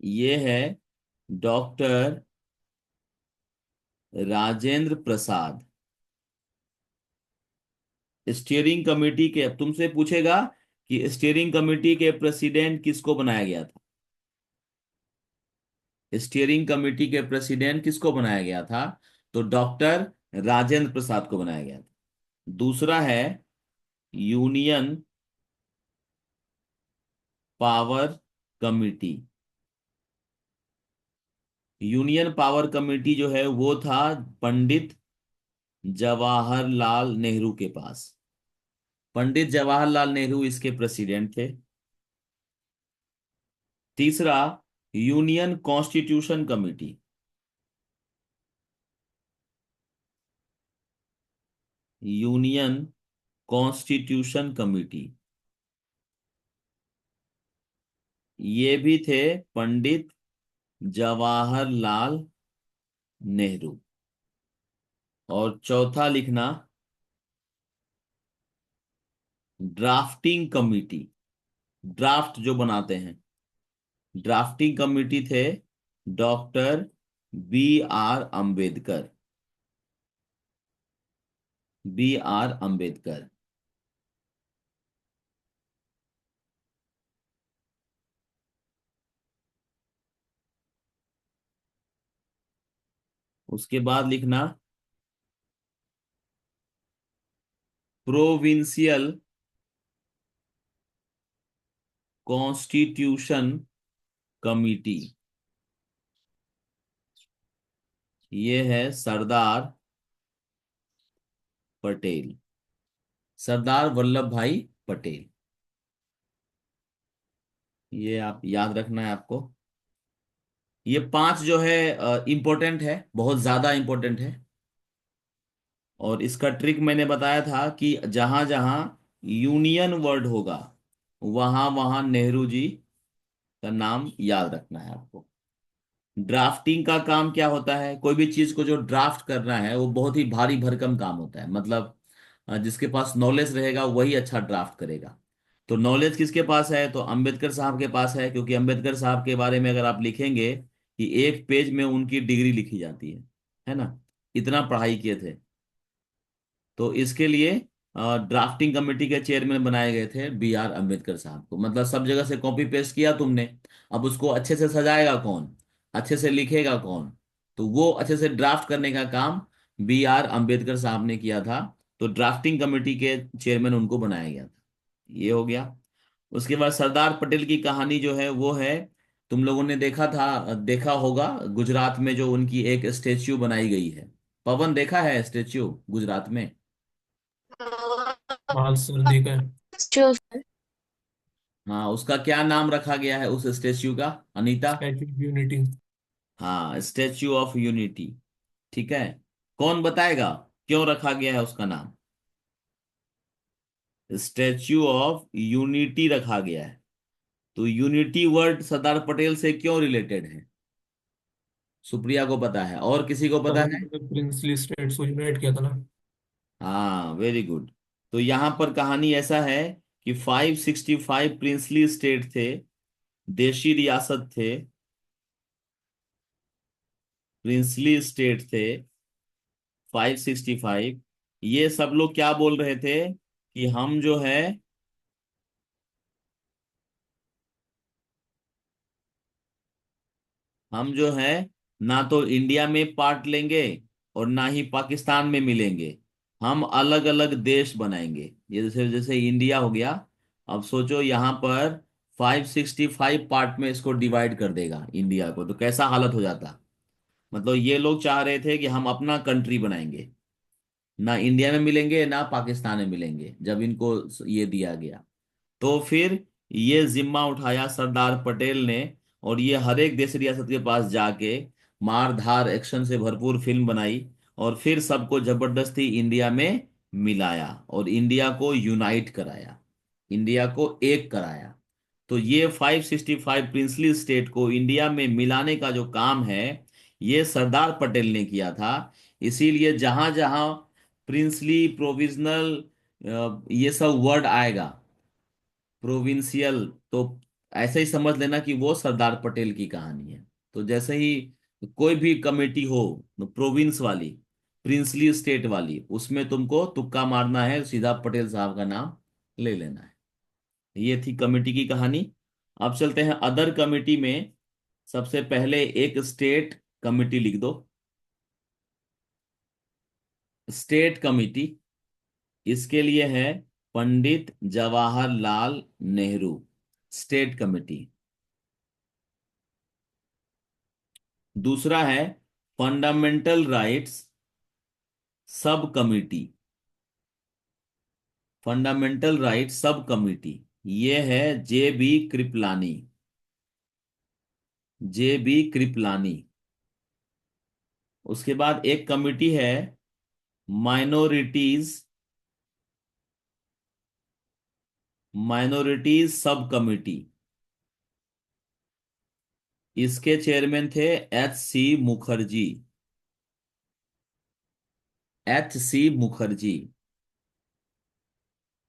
ये है डॉक्टर राजेंद्र प्रसाद। स्टीयरिंग कमेटी के, अब तुमसे पूछेगा कि स्टीयरिंग कमेटी के प्रेसिडेंट किसको बनाया गया था। स्टीयरिंग कमेटी के प्रेसिडेंट किसको बनाया गया था, तो डॉक्टर राजेंद्र प्रसाद को बनाया गया था। दूसरा है union power committee. Union power committee जो है वो था पंडित जवाहरलाल नेहरू के पास। पंडित जवाहरलाल नेहरू इसके प्रेसिडेंट थे। तीसरा union constitution committee. Union constitution committee, ये भी थे पंडित जवाहरलाल नेहरू। और चौथा लिखना ड्राफ्टिंग कमेटी। ड्राफ्ट जो बनाते हैं, ड्राफ्टिंग कमेटी थे doctor B.R. Ambedkar. B.R. Ambedkar. उसके बाद लिखना प्रोविंशियल कॉन्स्टिट्यूशन कमिटी। ये है सरदार पटेल, सरदार वल्लभ भाई पटेल। ये आप याद रखना है आपको। ये 5 जो है इंपॉर्टेंट है, बहुत ज्यादा इंपॉर्टेंट है। और इसका ट्रिक मैंने बताया था कि जहां जहां यूनियन वर्ड होगा वहां वहां नेहरू जी का नाम याद रखना है आपको। ड्राफ्टिंग का काम क्या होता है, कोई भी चीज को जो ड्राफ्ट करना है वो बहुत ही भारी भरकम काम होता है। मतलब जिसके पास नॉलेज रहेगा वही अच्छा ड्राफ्ट करेगा। तो नॉलेज किसके पास है, तो अंबेडकर साहब के पास है, क्योंकि अंबेडकर साहब के बारे में अगर आप लिखेंगे कि एक पेज में उनकी डिग्री लिखी जाती है ना, इतना पढ़ाई किए थे। तो इसके लिए ड्राफ्टिंग कमेटी के चेयरमैन बनाए गए थे B.R. अम्बेडकर साहब को। मतलब सब जगह से कॉपी पेस्ट किया तुमने, अब उसको अच्छे से सजाएगा कौन, अच्छे से लिखेगा कौन, तो वो अच्छे से ड्राफ्ट करने का काम B.R. अम्बेडकर साहब ने किया था। तो ड्राफ्टिंग कमेटी के चेयरमैन उनको बनाया गया था। ये हो गया। उसके बाद सरदार पटेल की कहानी जो है वो है, तुम लोगों ने देखा होगा गुजरात में जो उनकी एक स्टेच्यू बनाई गई है। पवन, देखा है स्टेच्यू गुजरात में? हाँ सर, देखा है। जो हाँ, उसका क्या नाम रखा गया है उस स्टेच्यू का, अनीता? Statue of Unity. हाँ, स्टेच्यू ऑफ यूनिटी। ठीक है, कौन बताएगा क्यों रखा गया है उसका नाम? स्टेच्यू ऑफ यूनिटी रखा गया है। तो यूनिटी वर्ड सरदार पटेल से क्यों रिलेटेड है? सुप्रिया को पता है, और किसी को तब पता है? उन्होंने प्रिंसली स्टेट्स को यूनाइट किया था ना। हाँ, वेरी गुड। तो यहां पर कहानी ऐसा है कि 565 प्रिंसली स्टेट थे, देशी रियासत थे, प्रिंसली स्टेट थे 565। ये सब लोग क्या बोल रहे थे कि हम जो है ना तो इंडिया में पार्ट लेंगे और ना ही पाकिस्तान में मिलेंगे। हम अलग अलग देश बनाएंगे। ये जैसे जैसे इंडिया हो गया, अब सोचो यहाँ पर 565 पार्ट में इसको डिवाइड कर देगा इंडिया को, तो कैसा हालत हो जाता। मतलब ये लोग चाह रहे थे कि हम अपना कंट्री बनाएंगे, ना इंडिया में मिलेंगे ना पाकिस्तान में मिलेंगे, जब इनको ये दिया गया। तो फिर ये जिम्मा उठाया सरदार पटेल ने, और ये हर एक देश रियासत के पास जाके मार धार एक्शन से भरपूर फिल्म बनाई, और फिर सबको जबरदस्ती इंडिया में मिलाया और इंडिया को यूनाइट कराया, इंडिया को एक कराया। तो ये 565 प्रिंसली स्टेट को इंडिया में मिलाने का जो काम है, ये सरदार पटेल ने किया था। इसीलिए जहां जहां प्रिंसली, प्रोविजनल, ये सब वर्ड आएगा, प्रोविंशियल, तो ऐसे ही समझ लेना कि वो सरदार पटेल की कहानी है। तो जैसे ही कोई भी कमेटी हो प्रोविंस वाली, प्रिंसली स्टेट वाली, उसमें तुमको तुक्का मारना है, सीधा पटेल साहब का नाम ले लेना है। ये थी कमेटी की कहानी। अब चलते हैं अदर कमेटी में। सबसे पहले एक स्टेट कमेटी लिख दो, स्टेट कमेटी। इसके लिए है पंडित जवाहरलाल नेहरू, स्टेट कमेटी। दूसरा है fundamental rights sub committee, fundamental rights sub committee, ये है J B Kripalani, J B Kripalani. उसके बाद एक कमेटी है माइनॉरिटीज, माइनॉरिटीज सब कमेटी। इसके चेयरमैन थे H C Mukherjee, H C Mukherjee.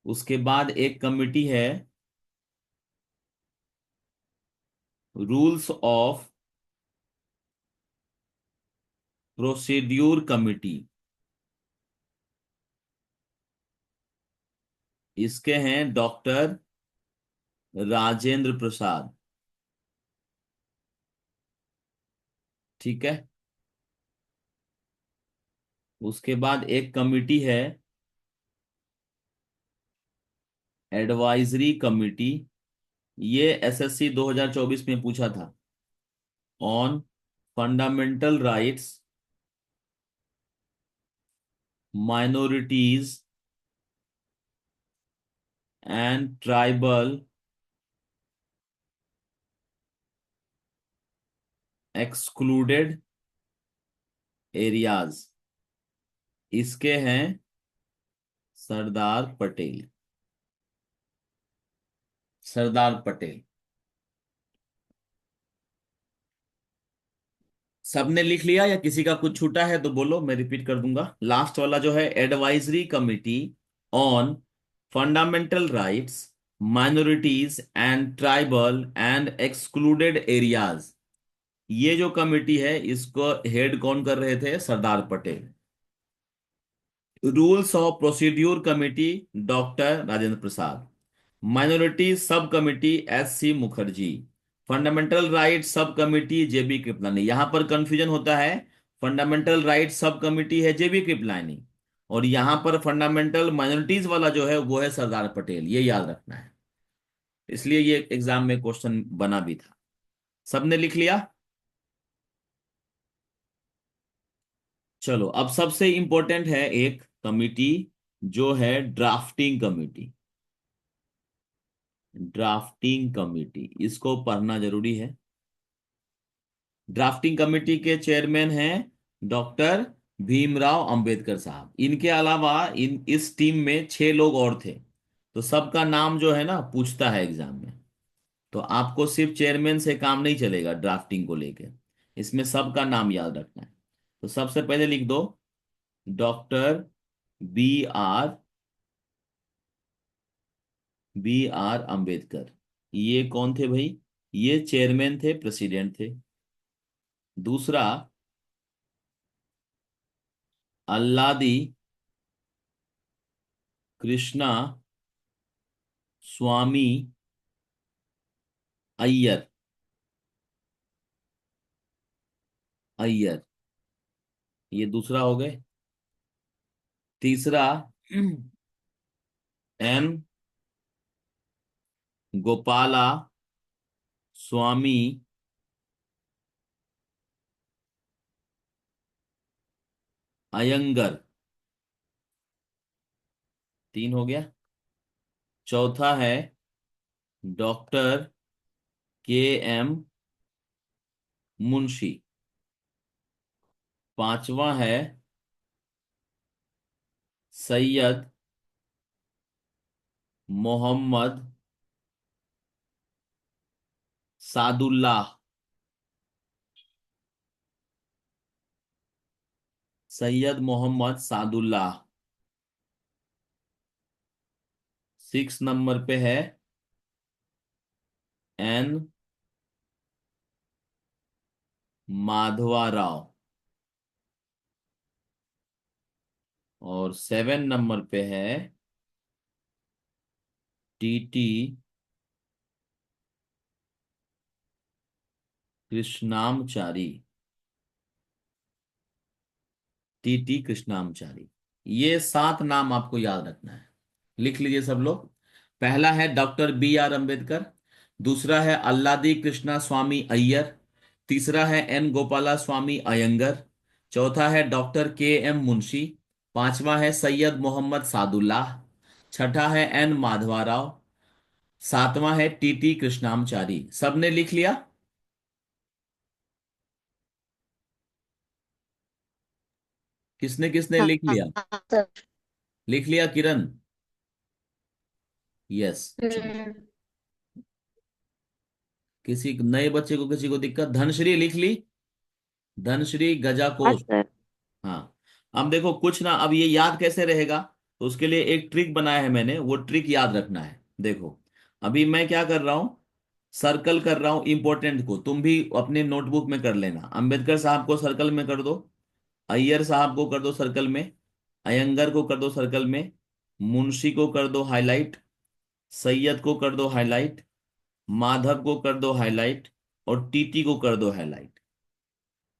उसके बाद एक कमेटी है रूल्स ऑफ प्रोसीड्यूर कमेटी। इसके हैं डॉक्टर राजेंद्र प्रसाद। ठीक है। उसके बाद एक कमेटी है एडवाइजरी कमेटी, ये एसएससी 2024 में पूछा था, on fundamental rights, minorities and tribal excluded areas. इसके हैं सरदार पटेल, सरदार पटेल। सबने लिख लिया या किसी का कुछ छूटा है तो बोलो, मैं रिपीट कर दूंगा। लास्ट वाला जो है advisory committee on fundamental rights, minorities and tribal and excluded areas, ये जो कमेटी है इसको हेड कौन कर रहे थे? Sardar Patel. Rules of procedure committee doctor Rajendra Prasad. Minority sub committee S C Mukherjee. Fundamental right sub committee J B Kripalani. यहां पर कंफ्यूजन होता है, फंडामेंटल राइट सब कमेटी है जेबी कृपलानी, और यहां पर फंडामेंटल माइनॉरिटीज वाला जो है वो है सरदार पटेल, ये याद रखना है। इसलिए ये एग्जाम में क्वेश्चन बना भी था। सबने लिख लिया? चलो, अब सबसे इंपॉर्टेंट है एक कमिटी जो है ड्राफ्टिंग कमिटी, ड्राफ्टिंग कमेटी, इसको पढ़ना जरूरी है। ड्राफ्टिंग कमेटी के चेयरमैन हैं डॉक्टर भीमराव अंबेडकर साहब। इनके अलावा इस टीम में 6 लोग और थे, तो सबका नाम जो है ना पूछता है एग्जाम में, तो आपको सिर्फ चेयरमैन से काम नहीं चलेगा ड्राफ्टिंग को लेकर, इसमें सबका नाम याद रखना है। तो सबसे पहले लिख दो doctor B R, B R Ambedkar. ये कौन थे भाई? ये चेयरमैन थे, प्रेसिडेंट थे। दूसरा अल्लादी कृष्णा स्वामी अय्यर, अय्यर, ये दूसरा हो गए। तीसरा एम गोपाला स्वामी अयंगर, 3 हो गया। चौथा है डॉक्टर के एम मुंशी। पांचवा है सैयद मोहम्मद सादुल्लाह। सैयद मोहम्मद सादुल्लाह। 6 नंबर पे है एन माधवा राव। और 7 नंबर पे है टीटी कृष्णामचारी। टीटी कृष्णामचारी। ये 7 नाम आपको याद रखना है। लिख लीजिए सब लोग। पहला है डॉक्टर बी आर अंबेडकर। दूसरा है अल्लादी कृष्णा स्वामी अय्यर। तीसरा है एन गोपाला स्वामी अयंगर। चौथा है डॉक्टर के एम मुंशी। पांचवा है सैयद मोहम्मद सादुल्लाह। छठा है एन माधवा राव। सातवां है टीटी कृष्णामचारी। सबने लिख लिया? किसने किसने लिख लिया? हाँ सर। लिख लिया किरण? यस। हम्म। किसी नए बच्चे को, किसी को दिक्कत? धनश्री लिख ली? धनश्री हाँ गजाकोश। सर। हाँ। अब देखो कुछ ना, अब ये याद कैसे रहेगा? तो उसके लिए एक ट्रिक बनाया है मैंने, वो ट्रिक याद रखना है। देखो अभी मैं क्या कर रहा हूं, सर्कल कर रहा हूं इंपॉर्टेंट को। तुम भी अपने नोटबुक में कर लेना। अंबेडकर साहब को सर्कल में कर दो, अय्यर साहब को कर दो सर्कल में, अयंगर को कर दो सर्कल में, मुंशी को कर दो हाईलाइट, सैयद को कर दो हाईलाइट, माधव को कर दो हाईलाइट, और टीटी को कर दो हाईलाइट।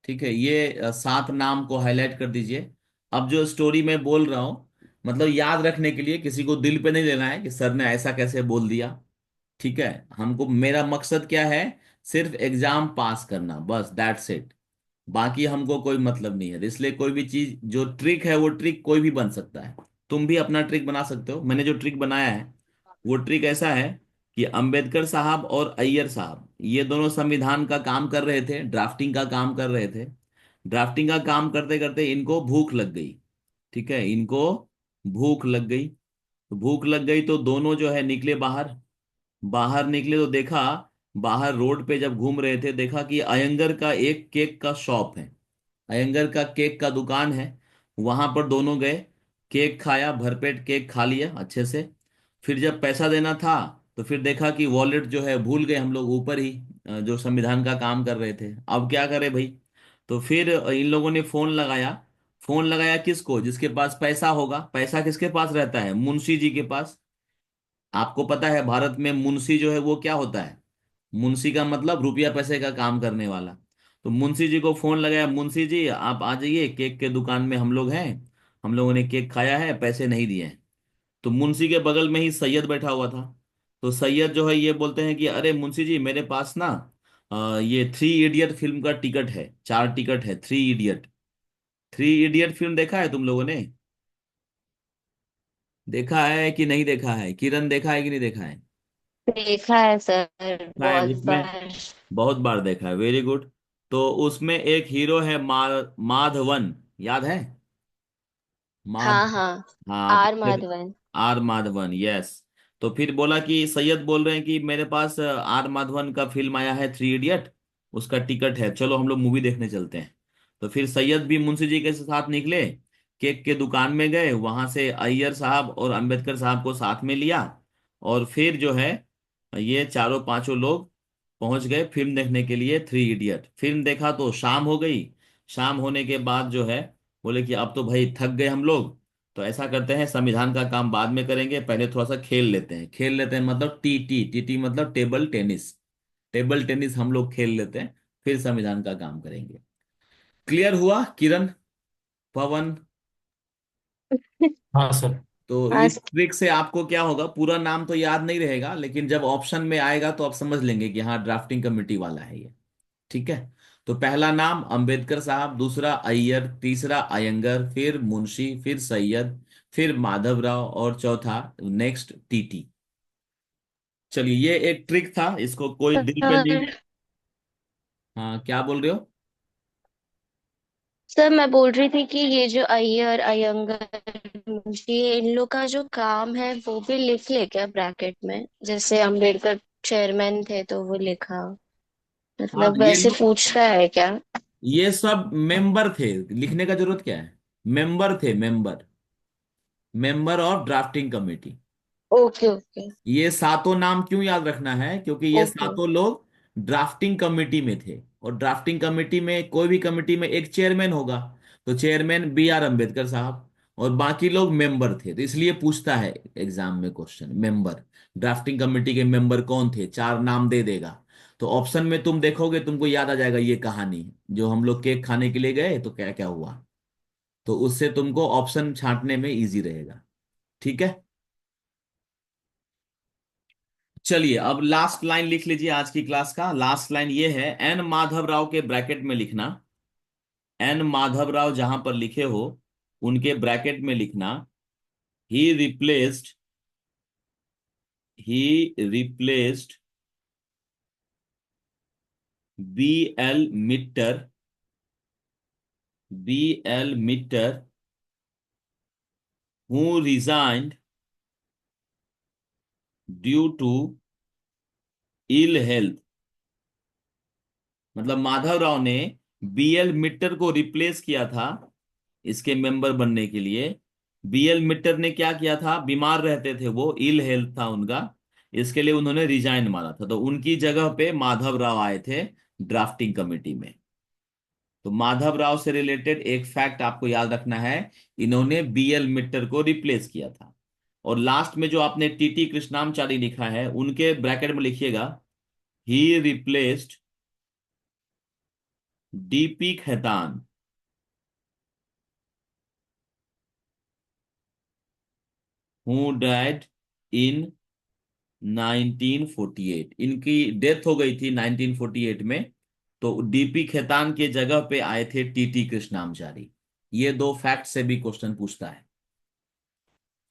ठीक है, ये 7 नाम को हाईलाइट कर दीजिए। अब जो स्टोरी मैं बोल रहा हूं, मतलब याद रखने के लिए, किसी को दिल पे नहीं लेना है कि सर ने ऐसा कैसे बोल दिया। ठीक है, हमको, मेरा मकसद क्या है? सिर्फ एग्जाम पास करना, बस दैट्स इट। बाकी हमको कोई मतलब नहीं है। इसलिए कोई भी चीज, जो ट्रिक है वो ट्रिक कोई भी बन सकता है। तुम भी अपना ट्रिक बना सकते हो। मैंने जो ट्रिक बनाया है वो ट्रिक ऐसा है कि अंबेडकर साहब और अय्यर साहब ये दोनों संविधान का काम कर रहे थे, ड्राफ्टिंग का काम कर रहे थे। ड्राफ्टिंग का काम करते करते इनको भूख लग गई। ठीक है, इनको भूख लग गई। तो भूख लग गई तो दोनों जो है निकले बाहर। बाहर निकले तो देखा, बाहर रोड पे जब घूम रहे थे देखा कि अयंगर का एक केक का शॉप है, अयंगर का केक का दुकान है। वहां पर दोनों गए, केक खाया, भरपेट केक खा लिया अच्छे से। फिर जब पैसा देना था तो फिर देखा कि वॉलेट जो है भूल गए हम लोग ऊपर ही, जो संविधान का काम कर रहे थे। अब क्या करें भाई? तो फिर इन लोगों ने फोन लगाया। फोन लगाया किसको? जिसके पास पैसा होगा। पैसा किसके पास रहता है? मुंशी जी के पास। आपको पता है भारत में मुंशी जो है वो क्या होता है? मुंशी का मतलब रुपया पैसे का काम करने वाला। तो मुंशी जी को फोन लगाया, मुंशी जी आप आ जाइए, केक के दुकान में हम लोग हैं, हम लोगों ने केक खाया है, पैसे नहीं दिए हैं। तो मुंशी के बगल में ही सैयद बैठा हुआ था। तो सैयद जो है ये बोलते हैं कि अरे मुंशी जी मेरे पास ना ये 3 इडियट फिल्म का टिकट है, 4 टिकट है। 3 इडियट, 3 इडियट फिल्म देखा है तुम लोगों ने? देखा है कि नहीं देखा है? किरण देखा है कि नहीं देखा है? देखा है सर, देखा है बहुत उसमें, बार। बहुत बार देखा है। Very good. तो उसमें एक हीरो है माधवन, याद है? माध हाँ हाँ। हाँ तो आर फिर माधवन। Are Madhavan, yes. तो फिर बोला कि सैयद बोल रहे हैं कि मेरे पास आर माधवन का फिल्म आया है 3 इडियट, उसका टिकट है, चलो हम लोग मूवी देखने चलते हैं। तो फिर सैयद भी मुंशी जी के साथ निकले, केक के दुकान में गए, वहां से अय्यर साहब और अंबेडकर साहब को साथ में लिया। और फिर जो है ये चारों पांचों लोग पहुंच गए फिल्म देखने के लिए 3 इडियट। फिल्म देखा तो शाम हो गई। शाम होने के बाद जो है बोले कि अब तो भाई थक गए हम लोग, तो ऐसा करते हैं संविधान का काम बाद में करेंगे, पहले थोड़ा सा खेल लेते हैं। खेल लेते हैं मतलब टीटी, टीटी मतलब टेबल टेनिस। टेबल टेनिस हम लोग खेल लेते हैं, फिर संविधान का काम करेंगे। क्लियर हुआ किरण, पवन? हाँ सर। तो हाँ इस ट्रिक से आपको क्या होगा, पूरा नाम तो याद नहीं रहेगा, लेकिन जब ऑप्शन में आएगा तो आप समझ लेंगे कि हाँ ड्राफ्टिंग कमेटी वाला है ये। ठीक है। तो पहला नाम अंबेडकर साहब, दूसरा अय्यर, तीसरा अयंगर, फिर मुंशी, फिर सैयद, फिर माधवराव, और चौथा नेक्स्ट टीटी। चलिए, ये एक ट्रिक था, इसको कोई दिल पे नहीं। सर हाँ, क्या बोल रहे हो? सर मैं बोल रही थी कि ये जो अय्यर अयंगर मुंशी इन लोग का जो काम है वो भी लिख ले क्या ब्रैकेट में, जैसे अम्बेडकर चेयरमैन थे तो वो लिखा, हाँ, मतलब वैसे पूछता है क्या? ये सब मेंबर थे, लिखने का जरूरत क्या है? मेंबर थे, member, member of drafting committee. Okay okay ये सातों नाम क्यों याद रखना है? क्योंकि ये ओके। सातों लोग ड्राफ्टिंग कमेटी में थे, और ड्राफ्टिंग कमेटी में, कोई भी कमेटी में एक चेयरमैन होगा, तो चेयरमैन बी आर अम्बेडकर साहब, और बाकी लोग मेंबर थे। तो इसलिए पूछता है एग्जाम में क्वेश्चन, मेंबर, ड्राफ्टिंग कमेटी के मेंबर कौन थे, चार नाम दे देगा। तो ऑप्शन में तुम देखोगे, तुमको याद आ जाएगा ये कहानी, जो हम लोग केक खाने के लिए गए तो क्या क्या हुआ। तो उससे तुमको ऑप्शन छांटने में इजी रहेगा। ठीक है। चलिए, अब लास्ट लाइन लिख लीजिए, आज की क्लास का लास्ट लाइन ये है, एन माधव राव के ब्रैकेट में लिखना। एन माधव राव जहां पर लिखे हो, उनके ब्रैकेट में लिखना, he replaced, he replaced B L Mitter, B L Mitter, who resigned due to ill health. मतलब माधव राव ने बीएल मिट्टर को रिप्लेस किया था इसके मेंबर बनने के लिए। बीएल मिट्टर ने क्या किया था, बीमार रहते थे वो, इल हेल्थ था उनका, इसके लिए उन्होंने रिजाइन मारा था, तो उनकी जगह पे माधव राव आए थे ड्राफ्टिंग कमेटी में। तो माधव राव से रिलेटेड एक फैक्ट आपको याद रखना है, इन्होंने बीएल मिट्टर को रिप्लेस किया था। और लास्ट में जो आपने टीटी कृष्णामचारी लिखा है, उनके ब्रैकेट में लिखिएगा, he replaced D P Khaitan, who died in 1948। इनकी डेथ हो गई थी 1948 में। तो डीपी खेतान के जगह पे आए थे टीटी कृष्णामचारी। ये दो फैक्ट से भी क्वेश्चन पूछता है।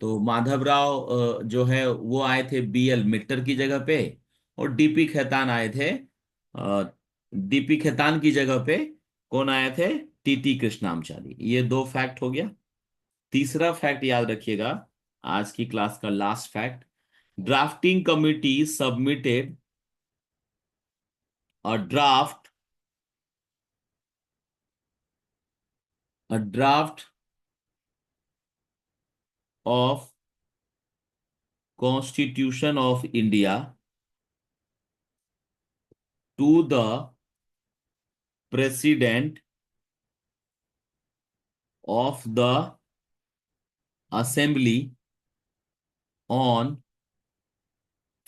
तो माधवराव जो है वो आए थे बीएल मिट्टर की जगह पे, और डीपी खेतान आए थे, डीपी खेतान की जगह पे कौन आए थे, टीटी कृष्णामचारी। ये दो फैक्ट हो गया। तीसरा फैक्ट याद रखिएगा, आज की क्लास का last fact, drafting committee submitted a draft, a draft of constitution of India to the president of the assembly on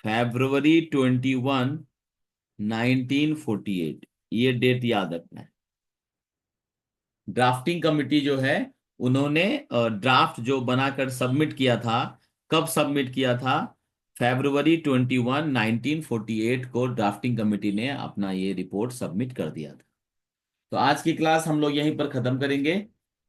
February 21, 1948। ये डेट याद रखना है। ड्राफ्टिंग कमिटी जो है, उन्होंने ड्राफ्ट जो बनाकर सबमिट किया था, कब सबमिट किया था, February 21, 1948 को ड्राफ्टिंग कमिटी ने अपना ये रिपोर्ट सबमिट कर दिया था। तो आज की क्लास हम लोग यहीं पर खत्म करेंगे,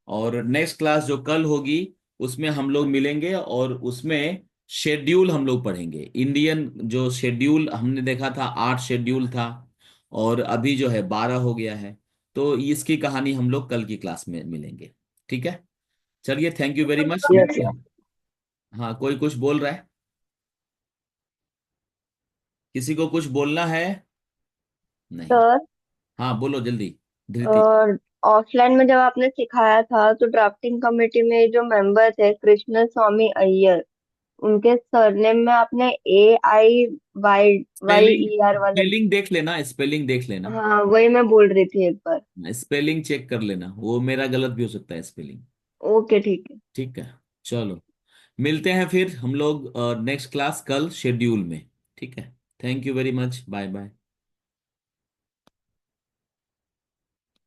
और नेक्स्ट क्लास जो कल होगी उसमें हम लोग मिलेंगे, और उसमें शेड्यूल हम लोग पढ़ेंगे। इंडियन जो शेड्यूल हमने देखा था, 8 शेड्यूल था, और अभी जो है 12 हो गया है। तो इसकी कहानी हम लोग कल की क्लास में मिलेंगे। ठीक है। चलिए, thank you very much, yes मिलते हैं। हाँ, कोई कुछ बोल रहा है? किसी को कुछ बोलना है? नहीं। सर। हाँ, बोलो जल्दी, धृति। और ऑफलाइन में जब आपने सिखाया था तो ड्राफ्टिंग कमेटी में जो मेंबर थे कृष्ण स्वामी अय्यर, उनके सरनेम में आपने AIY स्पेलिंग, YER वाला। स्पेलिंग देख लेना, स्पेलिंग देख लेना। हाँ वही मैं बोल रही थी एक बार। स्पेलिंग चेक कर लेना, वो मेरा गलत भी हो सकता है स्पेलिंग। ओके ठीक है। ठीक है। चलो, मिलते हैं फिर हम लोग नेक्स्ट क्लास कल शेड्यूल में। ठीक है। Thank you very much, bye bye.